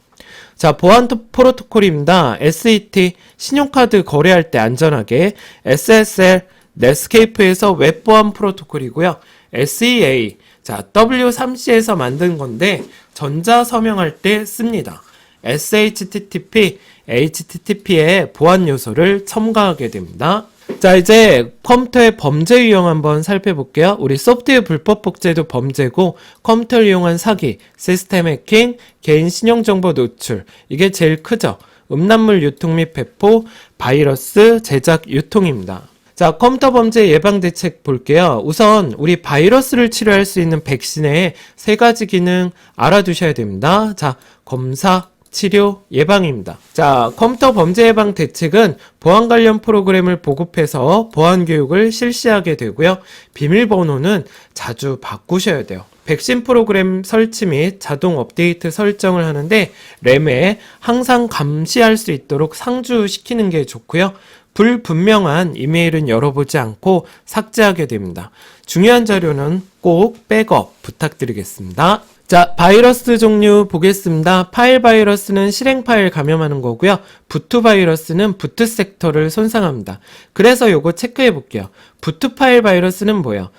자, 보안 프로토콜입니다. SET, 신용카드 거래할 때 안전하게, SSL, 넷스케이프에서 웹보안 프로토콜이고요. SEA, 자, W3C에서 만든 건데 전자 서명할 때 씁니다. SHTTP, HTTP의 보안 요소를 첨가하게 됩니다. 자, 이제 컴퓨터의 범죄 유형 한번 살펴볼게요. 우리 소프트웨어 불법 복제도 범죄고, 컴퓨터를 이용한 사기, 시스템 해킹, 개인 신용정보 노출, 이게 제일 크죠. 음란물 유통 및 배포, 바이러스 제작 유통입니다. 자, 컴퓨터 범죄 예방 대책 볼게요. 우선 우리 바이러스를 치료할 수 있는 백신의 3가지 기능 알아두셔야 됩니다. 자, 검사, 치료, 예방입니다. 자, 컴퓨터 범죄 예방 대책은 보안 관련 프로그램을 보급해서 보안 교육을 실시하게 되고요. 비밀번호는 자주 바꾸셔야 돼요. 백신 프로그램 설치 및 자동 업데이트 설정을 하는데 램에 항상 감시할 수 있도록 상주시키는 게 좋고요. 불분명한 이메일은 열어보지 않고 삭제하게 됩니다. 중요한 자료는 꼭 백업 부탁드리겠습니다. 자, 바이러스 종류 보겠습니다. 파일 바이러스는 실행 파일 감염하는 거고요. 부트 바이러스는 부트 섹터를 손상합니다. 그래서 요거 체크해 볼게요. 부트 파일 바이러스는 뭐예요?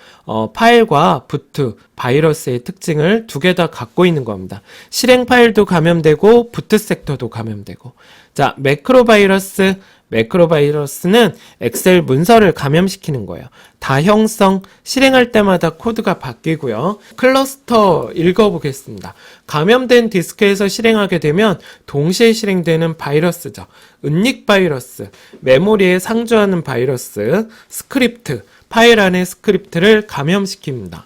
파일과 부트 바이러스의 특징을 2개 다 갖고 있는 겁니다. 실행 파일도 감염되고 부트 섹터도 감염되고. 자, 매크로 바이러스는 엑셀 문서를 감염시키는 거예요. 다형성, 실행할 때마다 코드가 바뀌고요. 클러스터 읽어보겠습니다. 감염된 디스크에서 실행하게 되면 동시에 실행되는 바이러스죠. 은닉 바이러스, 메모리에 상주하는 바이러스, 스크립트, 파일 안의 스크립트를 감염시킵니다.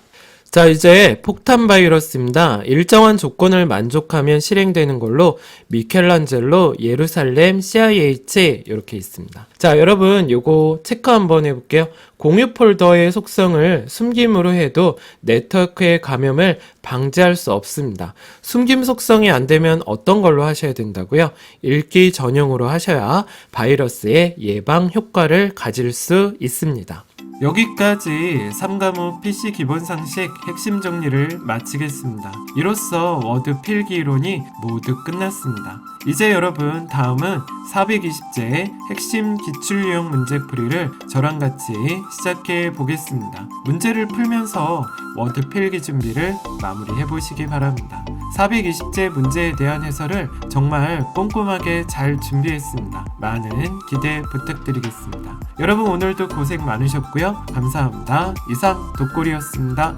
자, 이제 폭탄 바이러스입니다. 일정한 조건을 만족하면 실행되는 걸로 미켈란젤로, 예루살렘, CIH 이렇게 있습니다. 자, 여러분 요거 체크 한번 해볼게요. 공유 폴더의 속성을 숨김으로 해도 네트워크의 감염을 방지할 수 없습니다. 숨김 속성이 안 되면 어떤 걸로 하셔야 된다고요? 읽기 전용으로 하셔야 바이러스의 예방 효과를 가질 수 있습니다. 여기까지 3과목 PC 기본 상식 핵심 정리를 마치겠습니다. 이로써 워드 필기 이론이 모두 끝났습니다. 이제 여러분 다음은 420제 핵심 기출 유형 문제풀이를 저랑 같이 시작해 보겠습니다. 문제를 풀면서 워드 필기 준비를 마무리해 보시기 바랍니다. 420제 문제에 대한 해설을 정말 꼼꼼하게 잘 준비했습니다. 많은 기대 부탁드리겠습니다. 여러분 오늘도 고생 많으셨고요. 감사합니다. 이상 돋골이었습니다.